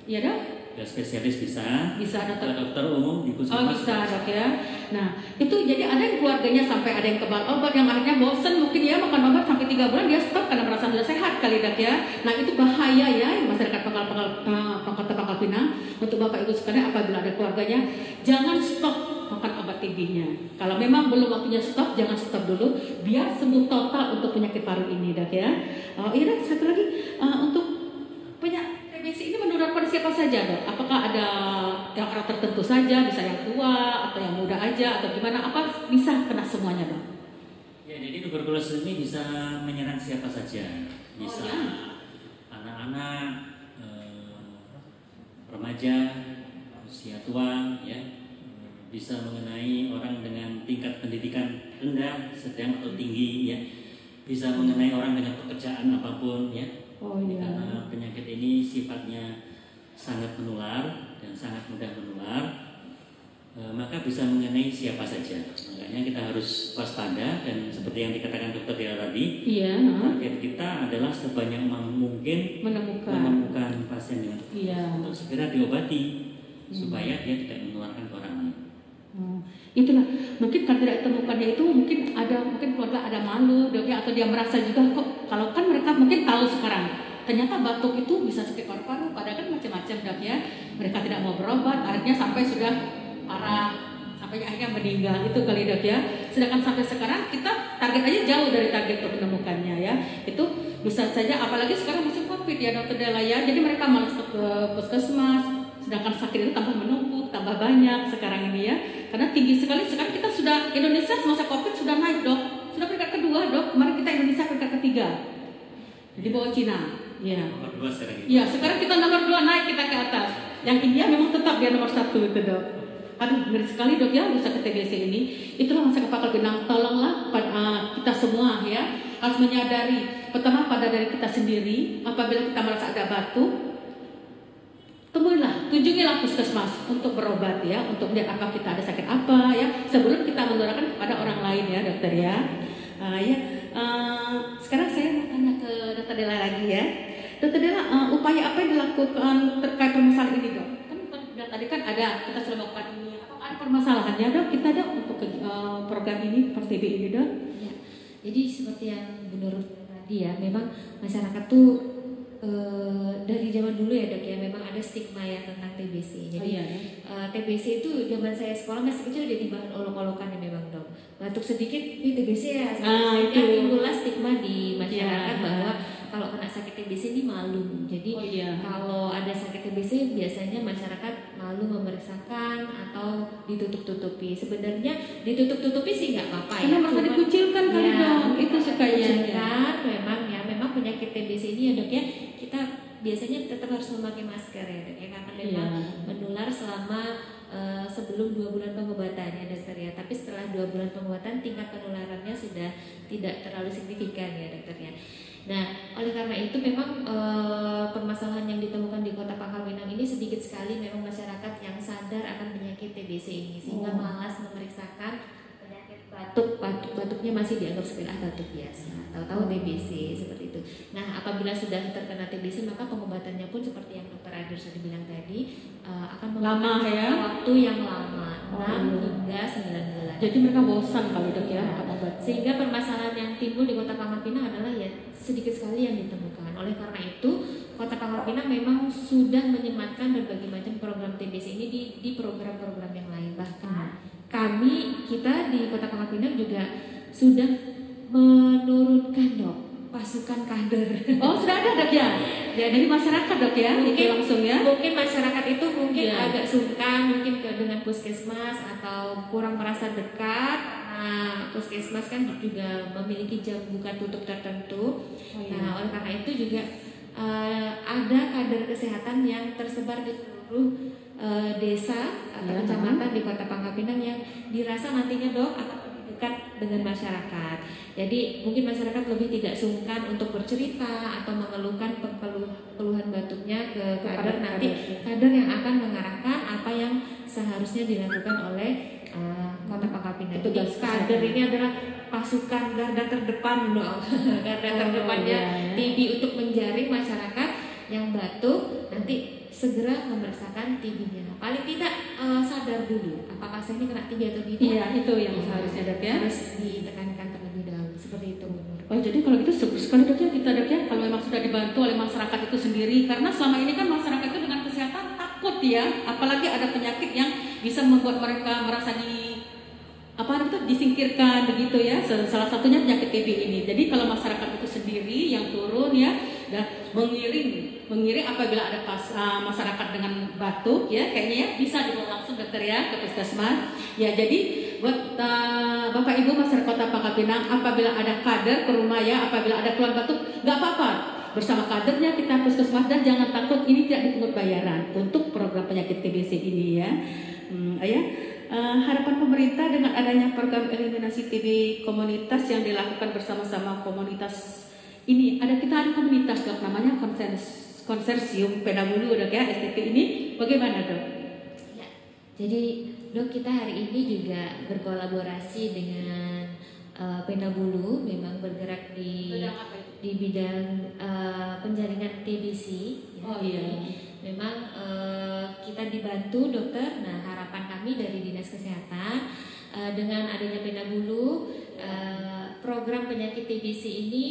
Iya dok. Ya spesialis bisa. Bisa dokter umum di Puskesmas. Oh bisa dok ya. Nah itu jadi ada yang keluarganya sampai ada yang kebal obat yang akhirnya bosen mungkin ya makan obat sampai 3 bulan dia stop karena merasa sudah sehat kali dok ya. Nah itu bahaya ya masyarakat Pangkal Pinang. Untuk bapak ibu sekalian apabila ada keluarganya jangan stop makan obat TB-nya. Kalau memang belum waktunya stop, jangan stop dulu, biar sembuh total untuk penyakit paru ini, dok ya. Iya, dok, satu lagi untuk penyakit TBC ini menularkan siapa saja, dok? Apakah ada yang orang tertentu saja, bisa yang tua atau yang muda aja atau gimana? Apa bisa kena semuanya, dok? Ya, jadi tuberkulosis ini bisa menyerang siapa saja, bisa anak-anak, remaja, usia tua, ya. Bisa mengenai orang dengan tingkat pendidikan rendah, sedang atau tinggi, ya. Bisa mengenai orang dengan pekerjaan apapun, ya. Karena penyakit ini sifatnya sangat menular dan sangat mudah menular, maka bisa mengenai siapa saja. Makanya kita harus waspada dan seperti yang dikatakan Dokter Dela tadi, target kita adalah sebanyak mungkin menemukan pasien yang untuk segera diobati supaya dia tidak menularkan ke orang lain. Itulah mungkin kalau tidak ditemukannya itu mungkin keluarga ada malu dok ya, atau dia merasa juga kok kalau kan mereka mungkin tahu sekarang ternyata batuk itu bisa sakit paru-paru, padahal kan macam-macam dok ya, mereka tidak mau berobat akhirnya sampai sudah parah sampai akhirnya meninggal itu kali dok ya. Sedangkan sampai sekarang kita target aja jauh dari target untuk menemukannya ya, itu bisa saja apalagi sekarang musim COVID ya dokter Dela ya, jadi mereka malas ke puskesmas. Sedangkan sakit itu tambah menumpuk, tambah banyak sekarang ini ya. Karena tinggi sekali, sekarang kita sudah, Indonesia semasa COVID sudah naik dok. Sudah peringkat kedua dok, kemarin kita Indonesia peringkat ketiga. Di bawah Cina. Ya. Nomor 2 sekarang itu. Ya, sekarang kita nomor 2 naik kita ke atas. Yang India memang tetap dia nomor 1 itu dok. Aduh, ngeri sekali dok ya, bisa ke TBC ini. Itulah masyarakat Pangkal Pinang, tolonglah kita semua ya. Harus menyadari, pertama pada dari kita sendiri, apabila kita merasa ada batuk, kunjungilah puskesmas untuk berobat ya, untuk melihat apa kita ada sakit apa ya, sebelum kita menularkan kepada orang lain ya dokter ya. Sekarang saya mau tanya ke dokter Dela lagi ya. Dokter Dela, upaya apa yang dilakukan terkait permasalahan ini dok? Kan tadi kan ada kita sudah melakukan ini, apa ada permasalahannya dok kita dok untuk program ini PTB ini dok? Ya, jadi seperti yang menurut tadi ya, memang masyarakat tuh dari zaman dulu ya dok ya, memang ada stigma ya tentang TBC. Jadi TBC itu zaman saya sekolah masih kecil jadi bahan olok-olokan ya memang dok. Batuk sedikit, ini TBC ya. Itu timbullah stigma di masyarakat bahwa kalau kena sakit TBC ini malu. Jadi kalau ada sakit TBC biasanya masyarakat malu memeriksakan atau ditutup-tutupi. Sebenarnya ditutup-tutupi sih nggak apa-apa ya. Karena merasa dikucilkan kan dok. Itu sukanya. Memang penyakit TBC ini ya dok ya, kita biasanya tetap harus memakai masker ya dok ya, karena memang menular selama sebelum 2 bulan pengobatan ya dokter ya. Tapi setelah 2 bulan pengobatan tingkat penularannya sudah tidak terlalu signifikan ya dokter ya. Nah oleh karena itu memang permasalahan yang ditemukan di Kota Pangkal Pinang ini sedikit sekali memang masyarakat yang sadar akan penyakit TBC ini, sehingga malas memeriksakan batuknya masih dianggap sepele batuk biasa, tahu-tahu TBC seperti itu. Nah apabila sudah terkena TBC maka pengobatannya pun seperti yang dokter Adir sudah bilang tadi akan memakan waktu yang lama, 6 hingga 9 bulan. Jadi mereka bosan kalau dok ya makan obat. Sehingga permasalahan yang timbul di Kota Pangkal Pinang adalah ya sedikit sekali yang ditemukan. Oleh karena itu Kota Pangkal Pinang memang sudah menyematkan berbagai macam program TBC ini di program-program yang lain. Bahkan kita di Kota Pangkal Pinang juga sudah menurunkan dok pasukan kader. Oh sudah ada dok ya? Ya dari masyarakat dok ya? Mungkin langsung ya? Mungkin masyarakat itu agak sungkan mungkin dengan puskesmas atau kurang merasa dekat. Nah puskesmas kan juga memiliki jam buka tutup tertentu. Nah oleh karena itu juga ada kader kesehatan yang tersebar di seluruh desa atau kecamatan di Kota Pangkal Pinang yang dirasa nantinya Dok akan lebih dekat dengan masyarakat. Jadi mungkin masyarakat lebih tidak sungkan untuk bercerita atau mengeluhkan keluhan batuknya ke kader, nanti kader yang akan mengarahkan apa yang seharusnya dilakukan oleh Kota Pangkal Pinang. Jadi kader ini adalah pasukan garda terdepan dong, garda terdepannya TB untuk menjaring masyarakat yang batuk, nanti segera memeriksakan TB-nya. Paling tidak sadar dulu apakah saya ini kena TB atau tidak. Iya, itu yang seharusnya Dok ya. Harus ditekankan terlebih dahulu seperti itu. Oh jadi kalau gitu sekali Dok ya kita Dok ya, kalau memang sudah dibantu oleh masyarakat itu sendiri, karena selama ini kan masyarakat itu dengan kesehatan takut ya, apalagi ada penyakit yang bisa membuat mereka merasa disingkirkan begitu ya. Salah satunya penyakit TB ini. Jadi kalau masyarakat itu sendiri yang turun ya dan mengiring apabila ada masyarakat dengan batuk ya, kayaknya ya bisa dibawa langsung dokter ya ke puskesmas. Ya jadi buat Bapak Ibu masyarakat Kota Pangkal Pinang, apabila ada kader ke rumah ya, apabila ada keluhan batuk, nggak apa-apa. Bersama kadernya kita puskesmas, dan jangan takut, ini tidak dipungut bayaran untuk program penyakit TBC ini ya. Harapan pemerintah dengan adanya program eliminasi TB komunitas yang dilakukan bersama-sama komunitas ini, kita ada komunitas Dok, namanya konsorsium Pena Bulu Dok ya, STP ini bagaimana Dok? Ya, jadi Dok kita hari ini juga berkolaborasi dengan Pena Bulu, memang bergerak di bidang penjaringan TBC. Ya. Oh iya. Memang kita dibantu dokter. Nah harapan kami dari Dinas Kesehatan dengan adanya Pena Bulu, program penyakit TBC ini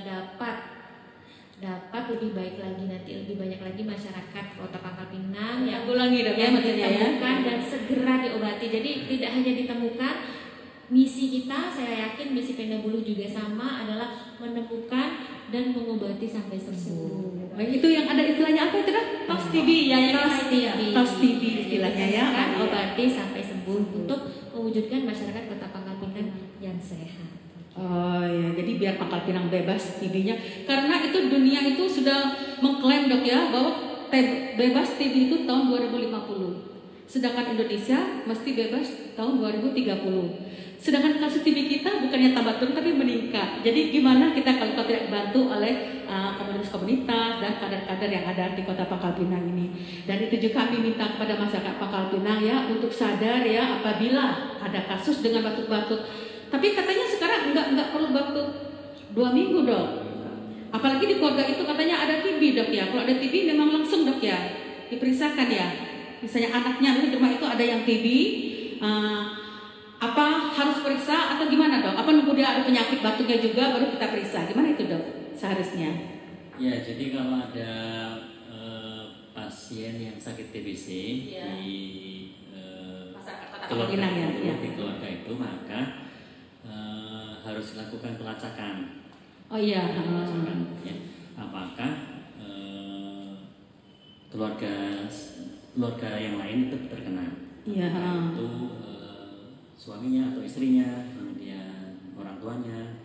dapat lebih baik lagi, nanti lebih banyak lagi masyarakat Kota Pangkal Pinang yang ditemukan dan segera diobati. Jadi tidak hanya ditemukan, misi kita, saya yakin misi Pena Bulu juga sama, adalah menemukan dan mengobati sampai sembuh. Itu yang ada istilahnya apa itu Dok? Tos TB ya, tos TB istilahnya ya. Kan obati sampai sembuh untuk mewujudkan masyarakat Kota Pangkal Pinang yang sehat. Oh ya, jadi biar Pangkal Pinang bebas TB-nya. Karena itu dunia itu sudah mengklaim Dok ya bahwa bebas TB itu tahun 2050. Sedangkan Indonesia mesti bebas tahun 2030. Sedangkan kasus TB kita bukannya tambah turun tapi meningkat. Jadi gimana kita kalau tidak dibantu oleh komunitas-komunitas dan kader-kader yang ada di Kota Pangkal Pinang ini. Dan itu juga kami minta kepada masyarakat Pangkal Pinang ya untuk sadar ya apabila ada kasus dengan batuk-batuk. Tapi katanya sekarang enggak perlu batuk 2 minggu Dok. Apalagi di keluarga itu katanya ada TB Dok ya. Kalau ada TB memang langsung Dok ya diperiksakan ya. Misalnya anaknya di rumah itu ada yang TB, apa harus periksa atau gimana Dok? Apa nunggu dia ada penyakit batuknya juga baru kita periksa? Gimana itu Dok seharusnya? Ya, jadi kalau ada pasien yang sakit TBC di keluarga itu, maka harus dilakukan pelacakan. Oh iya. Ya. Apakah keluarga yang lain itu terkena? Iya. Itu suaminya atau istrinya, kemudian orang tuanya,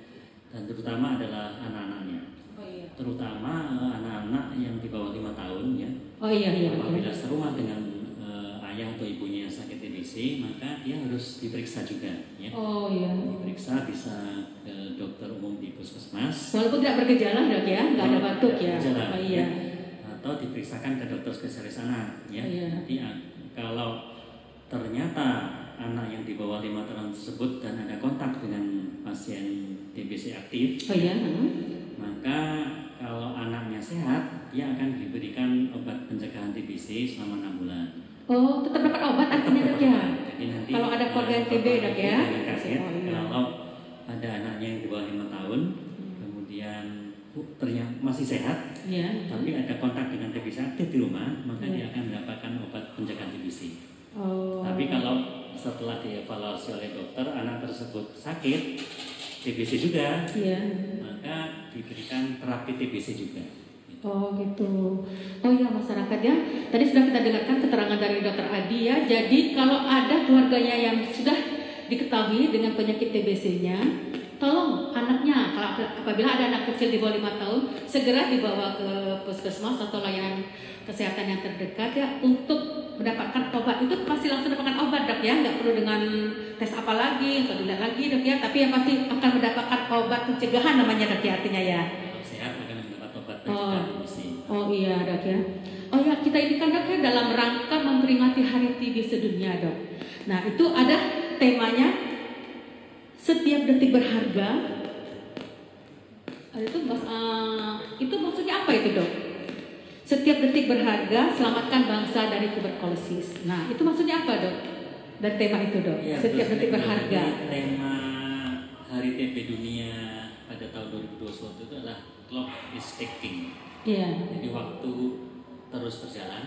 dan terutama adalah anak-anaknya. Oh iya. Terutama anak-anak yang di bawah 5 tahun ya. Oh iya. Apabila serumah dengan ayah atau ibunya yang sakit TBC, maka dia harus diperiksa juga ya. Oh iya. Diperiksa bisa ke dokter umum di puskesmas. Walaupun tidak bergejala Dok ya, nggak ada batuk ya. Bergejala, Oh iya. Atau diperiksakan ke dokter spesialis anak ya. Oh, iya. Jadi kalau ternyata anak yang di bawah 5 tahun tersebut dan ada kontak dengan pasien TBC aktif, Oh iya. maka kalau anaknya sehat, dia akan diberikan obat pencegahan TBC selama 6 bulan. Oh, tetap dapat obat artinya Dok ya. Jadi nanti kalau ada keluarga yang TB Dok ya. Kaget, Oh, iya. kalau ada anaknya yang di bawah 5 tahun, kemudian ternyata masih sehat, Iya. tapi ada kontak dengan TBC aktif di rumah, maka dia akan mendapatkan obat pencegahan TBC. Oh. Tapi kalau setelah dievaluasi oleh dokter anak tersebut sakit TBC juga, Iya. maka diberikan terapi TBC juga. Oh gitu. Oh iya masyarakat ya. Tadi sudah kita dengarkan keterangan dari Dokter Adi ya. Jadi kalau ada keluarganya yang sudah diketahui dengan penyakit TBC-nya, tolong anaknya, kalau apabila ada anak kecil di bawah 5 tahun, segera dibawa ke puskesmas atau layanan kesehatan yang terdekat ya untuk mendapatkan obat. Itu pasti langsung mendapatkan obat, Dok ya, nggak perlu dengan tes apa lagi atau dilihat lagi, Dok ya, tapi yang pasti akan mendapatkan obat pencegahan namanya, Dok ya, artinya ya. Sehat akan mendapat obat pencegahan TBC. Oh iya, Dok ya. Oh ya, kita ini kan, Dok ya, dalam rangka memperingati Hari TB sedunia, Dok. Nah, itu ada temanya setiap detik berharga. Itu maksudnya apa itu, Dok? Setiap detik berharga, selamatkan bangsa dari tuberkulosis. Nah, itu maksudnya apa, Dok? Dan tema itu, Dok. Ya, setiap detik berharga. Tema Hari TB Dunia pada tahun 2021 itu adalah clock is ticking. Iya. Jadi waktu terus berjalan.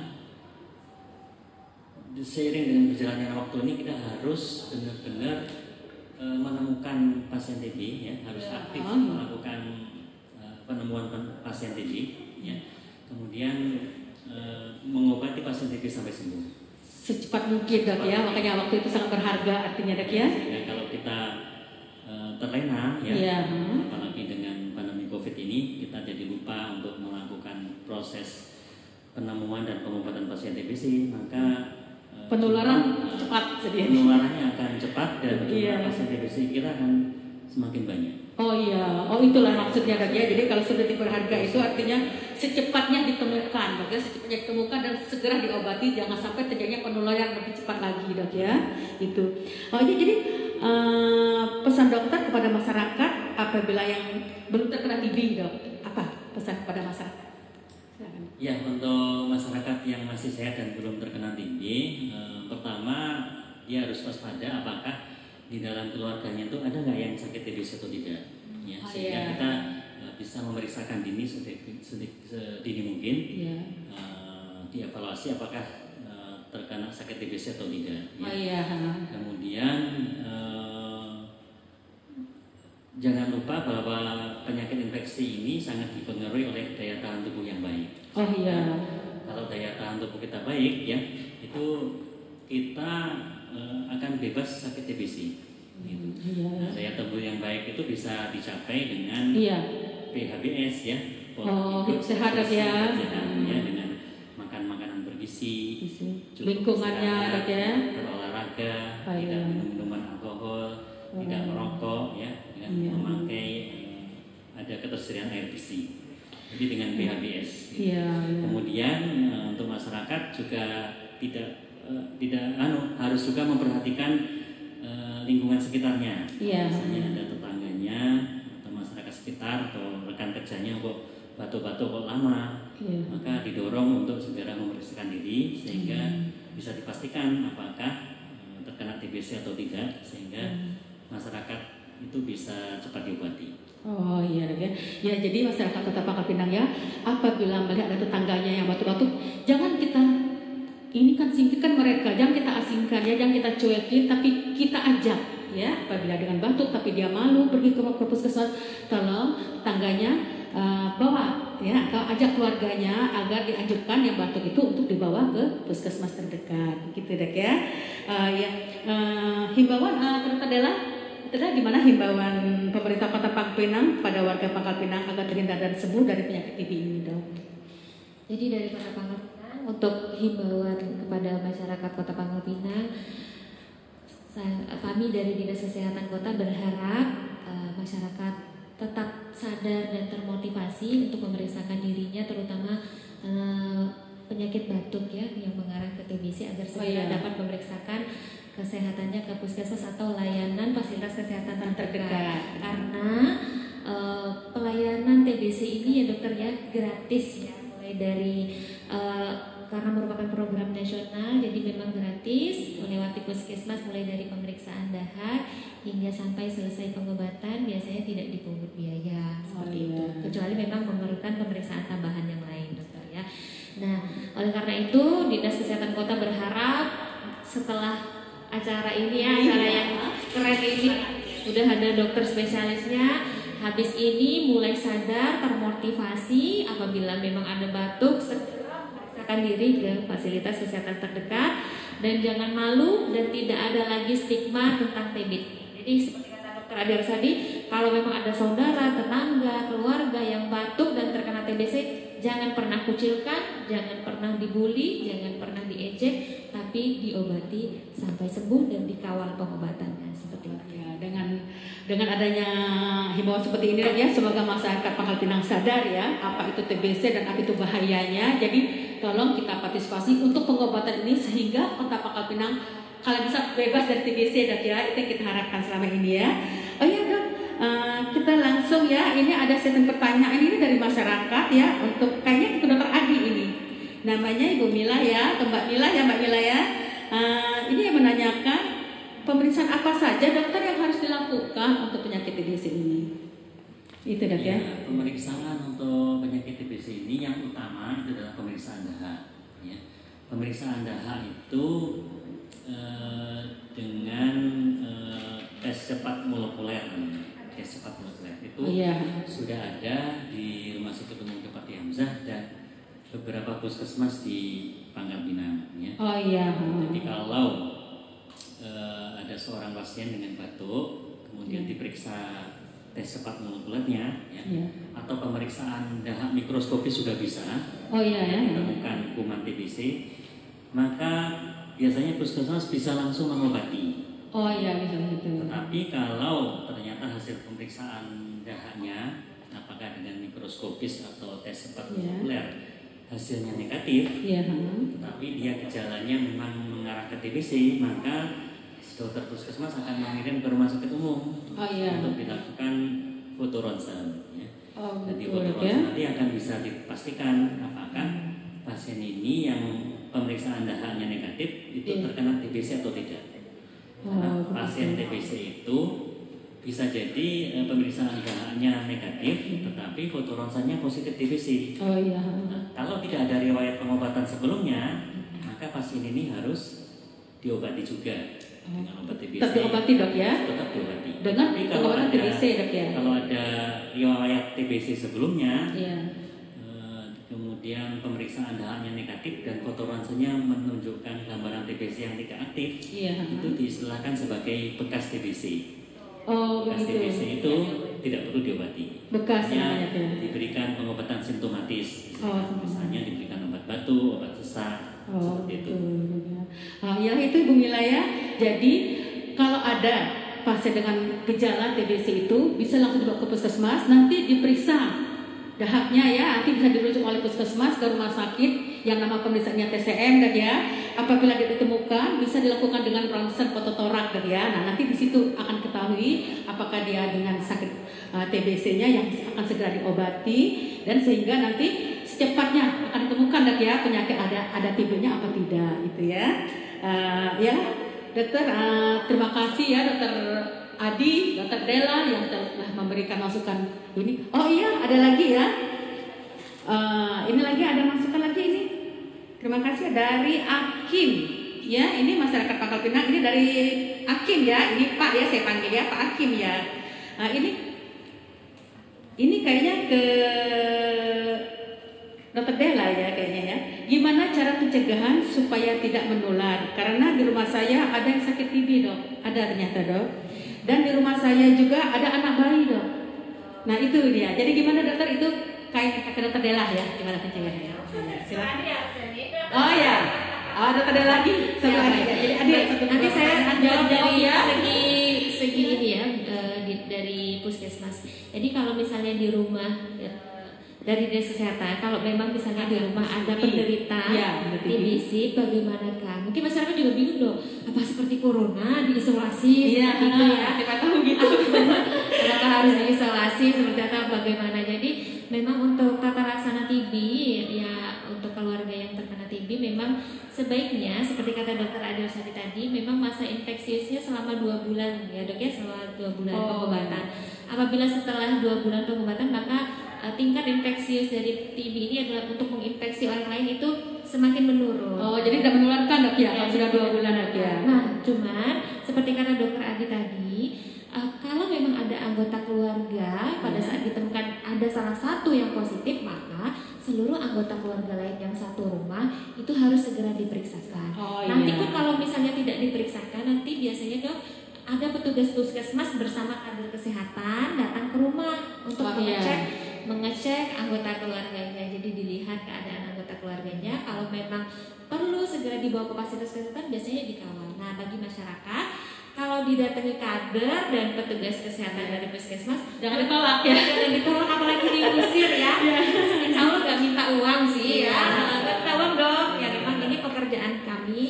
Seiring dengan berjalannya waktu ini kita harus benar-benar menemukan pasien TB ya, harus aktif melakukan penemuan pasien TB ya. Kemudian mengobati pasien TB sampai sembuh Secepat mungkin, Dok ya. Makanya waktu itu sangat berharga artinya, Dok ya. Sehingga kalau kita terlena ya, apalagi dengan pandemi COVID ini, kita jadi lupa untuk melakukan proses penemuan dan pengobatan pasien TBC, maka penularan cepat sedih. Penularannya akan cepat dan pasien TBC kita akan semakin banyak. Oh iya, oh itulah maksudnya, Dok ya. Jadi kalau sudah berharga itu artinya secepatnya ditemukan, Dok ya, secepatnya ditemukan dan segera diobati, jangan sampai terjadinya penularan lebih cepat lagi, Dok ya. Itu. Oh jadi pesan dokter kepada masyarakat apabila yang belum terkena TB, Dok, apa pesan kepada masyarakat? Silakan. Ya, untuk masyarakat yang masih sehat dan belum terkena TB, pertama dia harus waspada apakah di dalam keluarganya itu ada nggak yang sakit TBC atau tidak, ya, sehingga kita bisa memeriksakan dini sedini mungkin, dievaluasi apakah terkena sakit TBC atau tidak. Ya. Kemudian jangan lupa bahwa penyakit infeksi ini sangat dipengaruhi oleh daya tahan tubuh yang baik. Oh iya. Kalau daya tahan tubuh kita baik, ya, itu kita akan bebas sakit TBC. Gitu. Nah, daya tubuh yang baik itu bisa dicapai dengan PHBS ya. Hidup sehat ya. Dengan makan makanan bergizi, lingkungannya, Dok ya. Berolahraga, tidak minum minuman alkohol, tidak merokok ya, dengan memakai ada ketersediaan air bersih. Jadi dengan PHBS. Gitu. Kemudian untuk masyarakat juga tidak harus juga memperhatikan lingkungan sekitarnya. Misalnya ada tetangganya atau masyarakat sekitar atau rekan kerjanya kok batuk-batuk kok lama, maka didorong untuk segera memeriksakan diri sehingga bisa dipastikan apakah terkena TBC atau tidak, sehingga masyarakat itu bisa cepat diobati. Oh iya, ya jadi masyarakat Kota Pangkal Pinang ya, apabila melihat ada tetangganya yang batuk-batuk, jangan kita ini kan singkirkan mereka, jangan kita asingkan ya, jangan kita cuekin, tapi kita ajak ya. Apabila dengan batuk tapi dia malu pergi ke puskesmas, tolong tetangganya bawa ya, atau ajak keluarganya agar dianjurkan yang batuk itu untuk dibawa ke puskesmas terdekat, gitu, Dok ya. Himbauan Dr. Della, itu di mana himbauan pemerintah Kota Pangkal Pinang pada warga Pangkal Pinang agar terhindar dan sembuh dari penyakit TB ini, Dok? Jadi dari Kota Pangkal Pinang untuk himbauan kepada masyarakat Kota Pangkal Pinang, kami dari Dinas Kesehatan Kota berharap masyarakat tetap sadar dan termotivasi untuk memeriksakan dirinya, terutama penyakit batuk ya yang mengarah ke TBC, agar segera dapat memeriksakan kesehatannya ke puskesmas atau layanan fasilitas kesehatan terdekat. Karena pelayanan TBC ini ya, dokter ya, gratis ya, mulai dari karena merupakan program nasional, jadi memang gratis melewati puskesmas, mulai dari pemeriksaan dahar hingga sampai selesai pengobatan, biasanya tidak dipungut biaya seperti itu, kecuali memang memerlukan pemeriksaan tambahan yang lain, dokter ya. Nah, oleh karena itu Dinas Kesehatan Kota berharap setelah acara ini ya, acara yang keren ini, udah ada dokter spesialisnya, habis ini mulai sadar, termotivasi, apabila memang ada batuk segera memeriksakan diri ke fasilitas kesehatan terdekat, dan jangan malu dan tidak ada lagi stigma tentang TB. Jadi seperti kata dokter Adi Arsadi, kalau memang ada saudara, tetangga, keluarga yang batuk dan terkena TBC, jangan pernah kucilkan, jangan pernah dibully, jangan pernah diejek, tapi diobati sampai sembuh dan dikawal pengobatannya seperti itu. Ya, dengan adanya himbauan seperti ini ya, semoga masyarakat Pangkal Pinang sadar ya apa itu TBC dan apa itu bahayanya. Jadi tolong kita partisipasi untuk pengobatan ini sehingga Kota Pangkal Pinang kalau bisa bebas dari TBC dok ya, itu yang kita harapkan selama ini ya. Oh iya dok, kita langsung ya, ini ada sesi pertanyaan ini dari masyarakat ya, untuk kayaknya ke dokter Adi ini. Namanya Ibu Mila ya, atau Mbak Mila ya, Mbak Mila ya. Ini yang menanyakan pemeriksaan apa saja dokter yang harus dilakukan untuk penyakit TBC ini. Itu dok ya. Pemeriksaan untuk penyakit TBC ini yang utama itu adalah pemeriksaan dahak. Ya. Pemeriksaan dahak itu dengan tes cepat molekuler, itu sudah ada di Rumah Sakit Umum Depati Hamzah dan beberapa puskesmas di Pangkal Pinang. Ya. Oh iya. Jadi kalau ada seorang pasien dengan batuk, kemudian diperiksa tes cepat molekulernya, ya, atau pemeriksaan dahak mikroskopis juga bisa. Oh iya ya. Menemukan kuman TBC, maka biasanya puskesmas bisa langsung mengobati. Oh iya bisa begitu. Tetapi kalau ternyata hasil pemeriksaan dahaknya, apakah dengan mikroskopis atau tes cepat molekuler hasilnya negatif, tetapi dia gejalanya memang mengarah ke TBC, maka dokter puskesmas akan mengirim ke rumah sakit umum untuk dilakukan foto ronsen. Ya. Jadi foto ronsen nanti akan bisa dipastikan apakah pasien ini yang pemeriksaan dahaknya negatif itu terkena TBC atau tidak. Karena pasien TBC itu bisa jadi pemeriksaan dahaknya negatif, tetapi foto ronsennya positif TBC. Kalau tidak ada riwayat pengobatan sebelumnya, maka pasien ini harus diobati juga dengan obat TBC. Tetap diobati dok ya? Tetap diobati. Dengan pengobatan TBC dok ya? Kalau ada riwayat TBC sebelumnya, kemudian pemeriksaan dahaknya negatif dan foto ronsennya menunjukkan gambaran TBC yang tidak aktif, itu diistilahkan sebagai bekas TBC. Bekas TBC itu tidak perlu diobati. Bekasnya diberikan pengobatan simptomatis, misalnya diberikan obat batuk, obat sesak, seperti itu. Ya itu Ibu Mila ya. Jadi kalau ada pasien dengan gejala TBC itu bisa langsung dibawa ke puskesmas, nanti diperiksa dahaknya ya, nanti bisa dirujuk oleh puskesmas ke rumah sakit yang nama pemeriksaannya TCM dan ya. Apabila dia ditemukan bisa dilakukan dengan ronsen fototorak dan ya. Nah nanti di situ akan ketahui apakah dia dengan sakit TBC-nya yang akan segera diobati dan sehingga nanti secepatnya akan ditemukan dan ya penyakit ada TB-nya apa tidak itu ya. Ya dokter, terima kasih ya dokter Adi, dokter Della yang telah memberikan masukan ini. Oh iya, ada lagi ya. Ini lagi ada masukan lagi ini. Terima kasih dari Akim. Ya, ini masyarakat Pangkal Pinang. Ini dari Akim ya. Ini Pak ya, saya panggil ya Pak Akim ya. Nah, ini kayaknya ke dokter Della ya kayaknya ya. Gimana cara pencegahan supaya tidak menular? Karena di rumah saya ada yang sakit TB dok. Ada ternyata dok. Dan di rumah saya juga ada anak bayi dok. Nah itu dia. Jadi gimana dokter itu kayak ke dokter Della ya? Gimana pencegahannya? Silakan. Oh ya. Dokter Della lagi. Nanti saya jawab dari segi ini ya, dari puskesmas. Jadi kalau misalnya di rumah dari dinas kesehatan, kalau memang misalnya di rumah ada penderita TBC, bagaimanakah? Mungkin masyarakat juga bingung dong, apa seperti corona diisolasi? Gitu ya. Kita tahu gitu. Apakah harus diisolasi seperti apa? Bagaimana? Jadi memang untuk tata laksana TB ya untuk keluarga yang terkena TB memang sebaiknya seperti kata dokter Adi Arsadi tadi, memang masa infeksiusnya selama 2 bulan ya dok ya, selama 2 bulan pengobatan. Apabila setelah 2 bulan pengobatan maka tingkat infeksius dari TB ini adalah untuk menginfeksi orang lain itu semakin menurun. Oh, jadi tidak menularkan dok ya, kalau sudah 2 bulan dok ya. Nah, cuman seperti kata dokter Adi tadi, kalau memang ada anggota keluarga pada saat ditemukan ada salah satu yang positif, maka seluruh anggota keluarga lain yang satu rumah itu harus segera diperiksakan. Nanti pun kalau misalnya tidak diperiksakan, nanti biasanya dok ada petugas puskesmas bersama kader kesehatan datang ke rumah untuk mengecek anggota keluarganya. Jadi dilihat keadaan anggota keluarganya. Kalau memang perlu segera dibawa ke fasilitas kesehatan, biasanya dikawal. Nah, bagi masyarakat, kalau didatangi kader dan petugas kesehatan dari puskesmas, Jangan ditolak ya. jangan ditolak, apalagi diusir ya. Insya Allah nggak minta uang sih ya, nggak minta uang dong. Ya memang ini pekerjaan kami.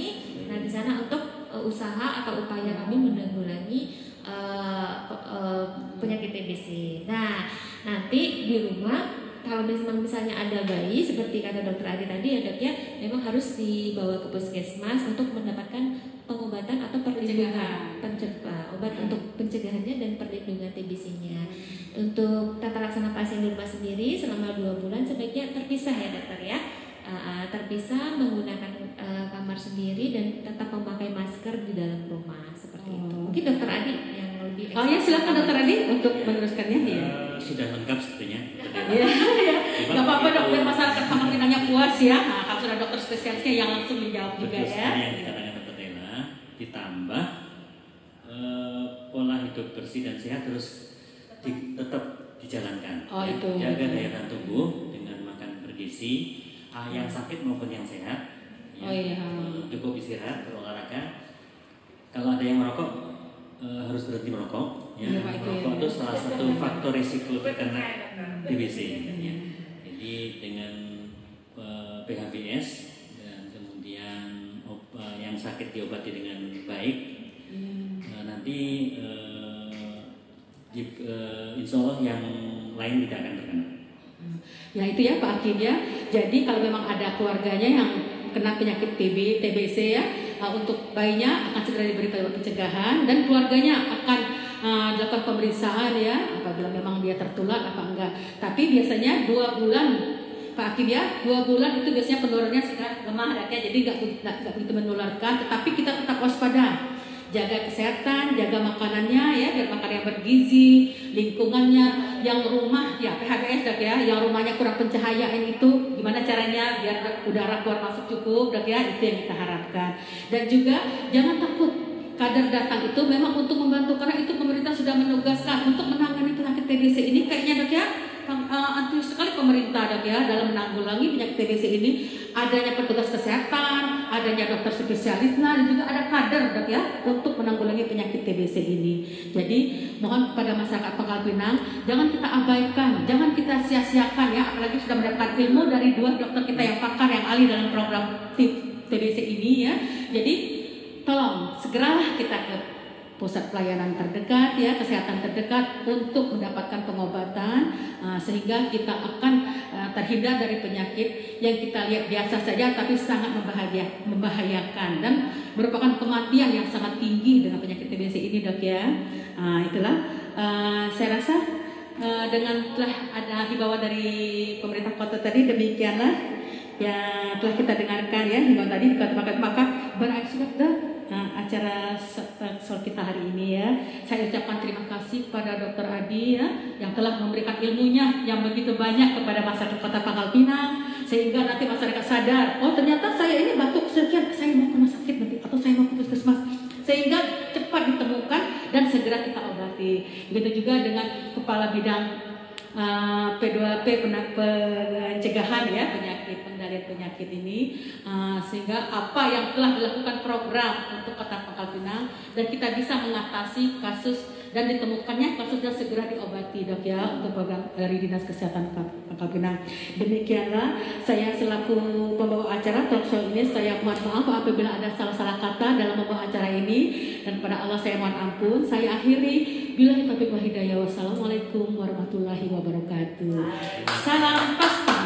Nah di sana untuk usaha atau upaya kami menanggulangi penyakit TBC. Nah nanti di rumah kalau misalnya ada bayi seperti kata Dokter Adi tadi ya Dok ya, memang harus dibawa ke puskesmas untuk mendapatkan pengobatan atau perlindungan, obat untuk pencegahannya dan perlindungan TBC-nya. Untuk tata laksana pasien di rumah sendiri selama 2 bulan sebaiknya terpisah ya Dokter ya. Terpisah menggunakan kamar sendiri dan tetap memakai masker di dalam rumah seperti itu. Mungkin Dokter Adi yang lebih. Oh ya, silakan Dokter Adi untuk meneruskannya ya. Sudah lengkap sebetulnya. Iya, nggak apa-apa dok, biar masyarakat Pangkalpinangnya puas ya. Nah, kalau sudah dokter spesialisnya yang langsung menjawab juga Betul ya. yang dikatakan Dokter Ella, ditambah pola hidup bersih dan sehat terus tetap dijalankan. Oh, itu. Jaga daya tahan tubuh dengan makan bergizi, yang sakit maupun yang sehat. Oh iya. Cukup istirahat, berolahraga. Kalau ada yang merokok, harus berhenti merokok. Ya, Iya, Pak, itu merokok ya. itu salah satu faktor risiko terkena TBC. Ya. Jadi dengan PHBS dan kemudian yang sakit diobati dengan baik, nanti insya Allah yang lain tidak akan terkena. Ya itu ya Pak Hakim ya. Jadi kalau memang ada keluarganya yang kena penyakit TBC ya, untuk bayinya akan segera diberi pencegahan dan keluarganya akan dilakukan pemeriksaan ya, apabila memang dia tertular apa enggak. Tapi biasanya 2 bulan Pak Hakim ya, 2 bulan itu biasanya penurunannya sudah lemah ya, jadi nggak begitu menularkan. Tetapi kita tetap waspada. Jaga kesehatan, jaga makanannya ya, biar makan yang bergizi, lingkungannya, yang rumah ya PHBS dok ya, yang rumahnya kurang pencahayaan itu gimana caranya biar udara keluar masuk cukup dok ya, itu yang kita harapkan. Dan juga jangan takut, kader datang itu memang untuk membantu, karena itu pemerintah sudah menugaskan untuk menangani penyakit TBC ini kayaknya dok ya. Antusias sekali pemerintah dok ya dalam menanggulangi penyakit TBC ini. Adanya petugas kesehatan, adanya dokter spesialis, dan juga ada kader dok ya untuk menanggulangi penyakit TBC ini. Jadi mohon kepada masyarakat Pangkalpinang, jangan kita abaikan, jangan kita sia-siakan ya, apalagi sudah mendapatkan ilmu dari 2 dokter kita yang pakar, yang ahli dalam program TBC ini ya. Jadi tolong segeralah kita ke pusat pelayanan terdekat ya, kesehatan terdekat untuk mendapatkan pengobatan, sehingga kita akan terhindar dari penyakit yang kita lihat biasa saja tapi sangat membahayakan dan merupakan kematian yang sangat tinggi dengan penyakit TBC ini dok ya. Itulah saya rasa dengan telah ada himbauan dari pemerintah kota tadi, demikianlah yang telah kita dengarkan ya, himbauan tadi maka berakhir sudah acara sol kita hari ini ya. Saya ucapkan terima kasih kepada Dokter Adi ya, yang telah memberikan ilmunya yang begitu banyak kepada masyarakat Kota Pangkalpinang, sehingga nanti masyarakat sadar, oh ternyata saya ini batuk sekian, saya mau ke rumah sakit nanti, atau saya mau ke puskesmas, sehingga cepat ditemukan dan segera kita obati. Begitu juga dengan Kepala Bidang P2P pencegahan ya, pengendalian penyakit ini, sehingga apa yang telah dilakukan program untuk Kota Pangkalpinang dan kita bisa mengatasi kasus dan ditemukannya kasusnya segera diobati dok ya, untuk program dari Dinas Kesehatan Pangkalpinang. Demikianlah saya selaku pembawa acara talkshow ini, saya mohon maaf apabila ada salah-salah kata dalam membawa acara ini, dan pada Allah saya mohon ampun. Saya akhiri, billahi taufiq wal hidayah, wassalamualaikum warahmatullahi wabarakatuh. Salam pasti.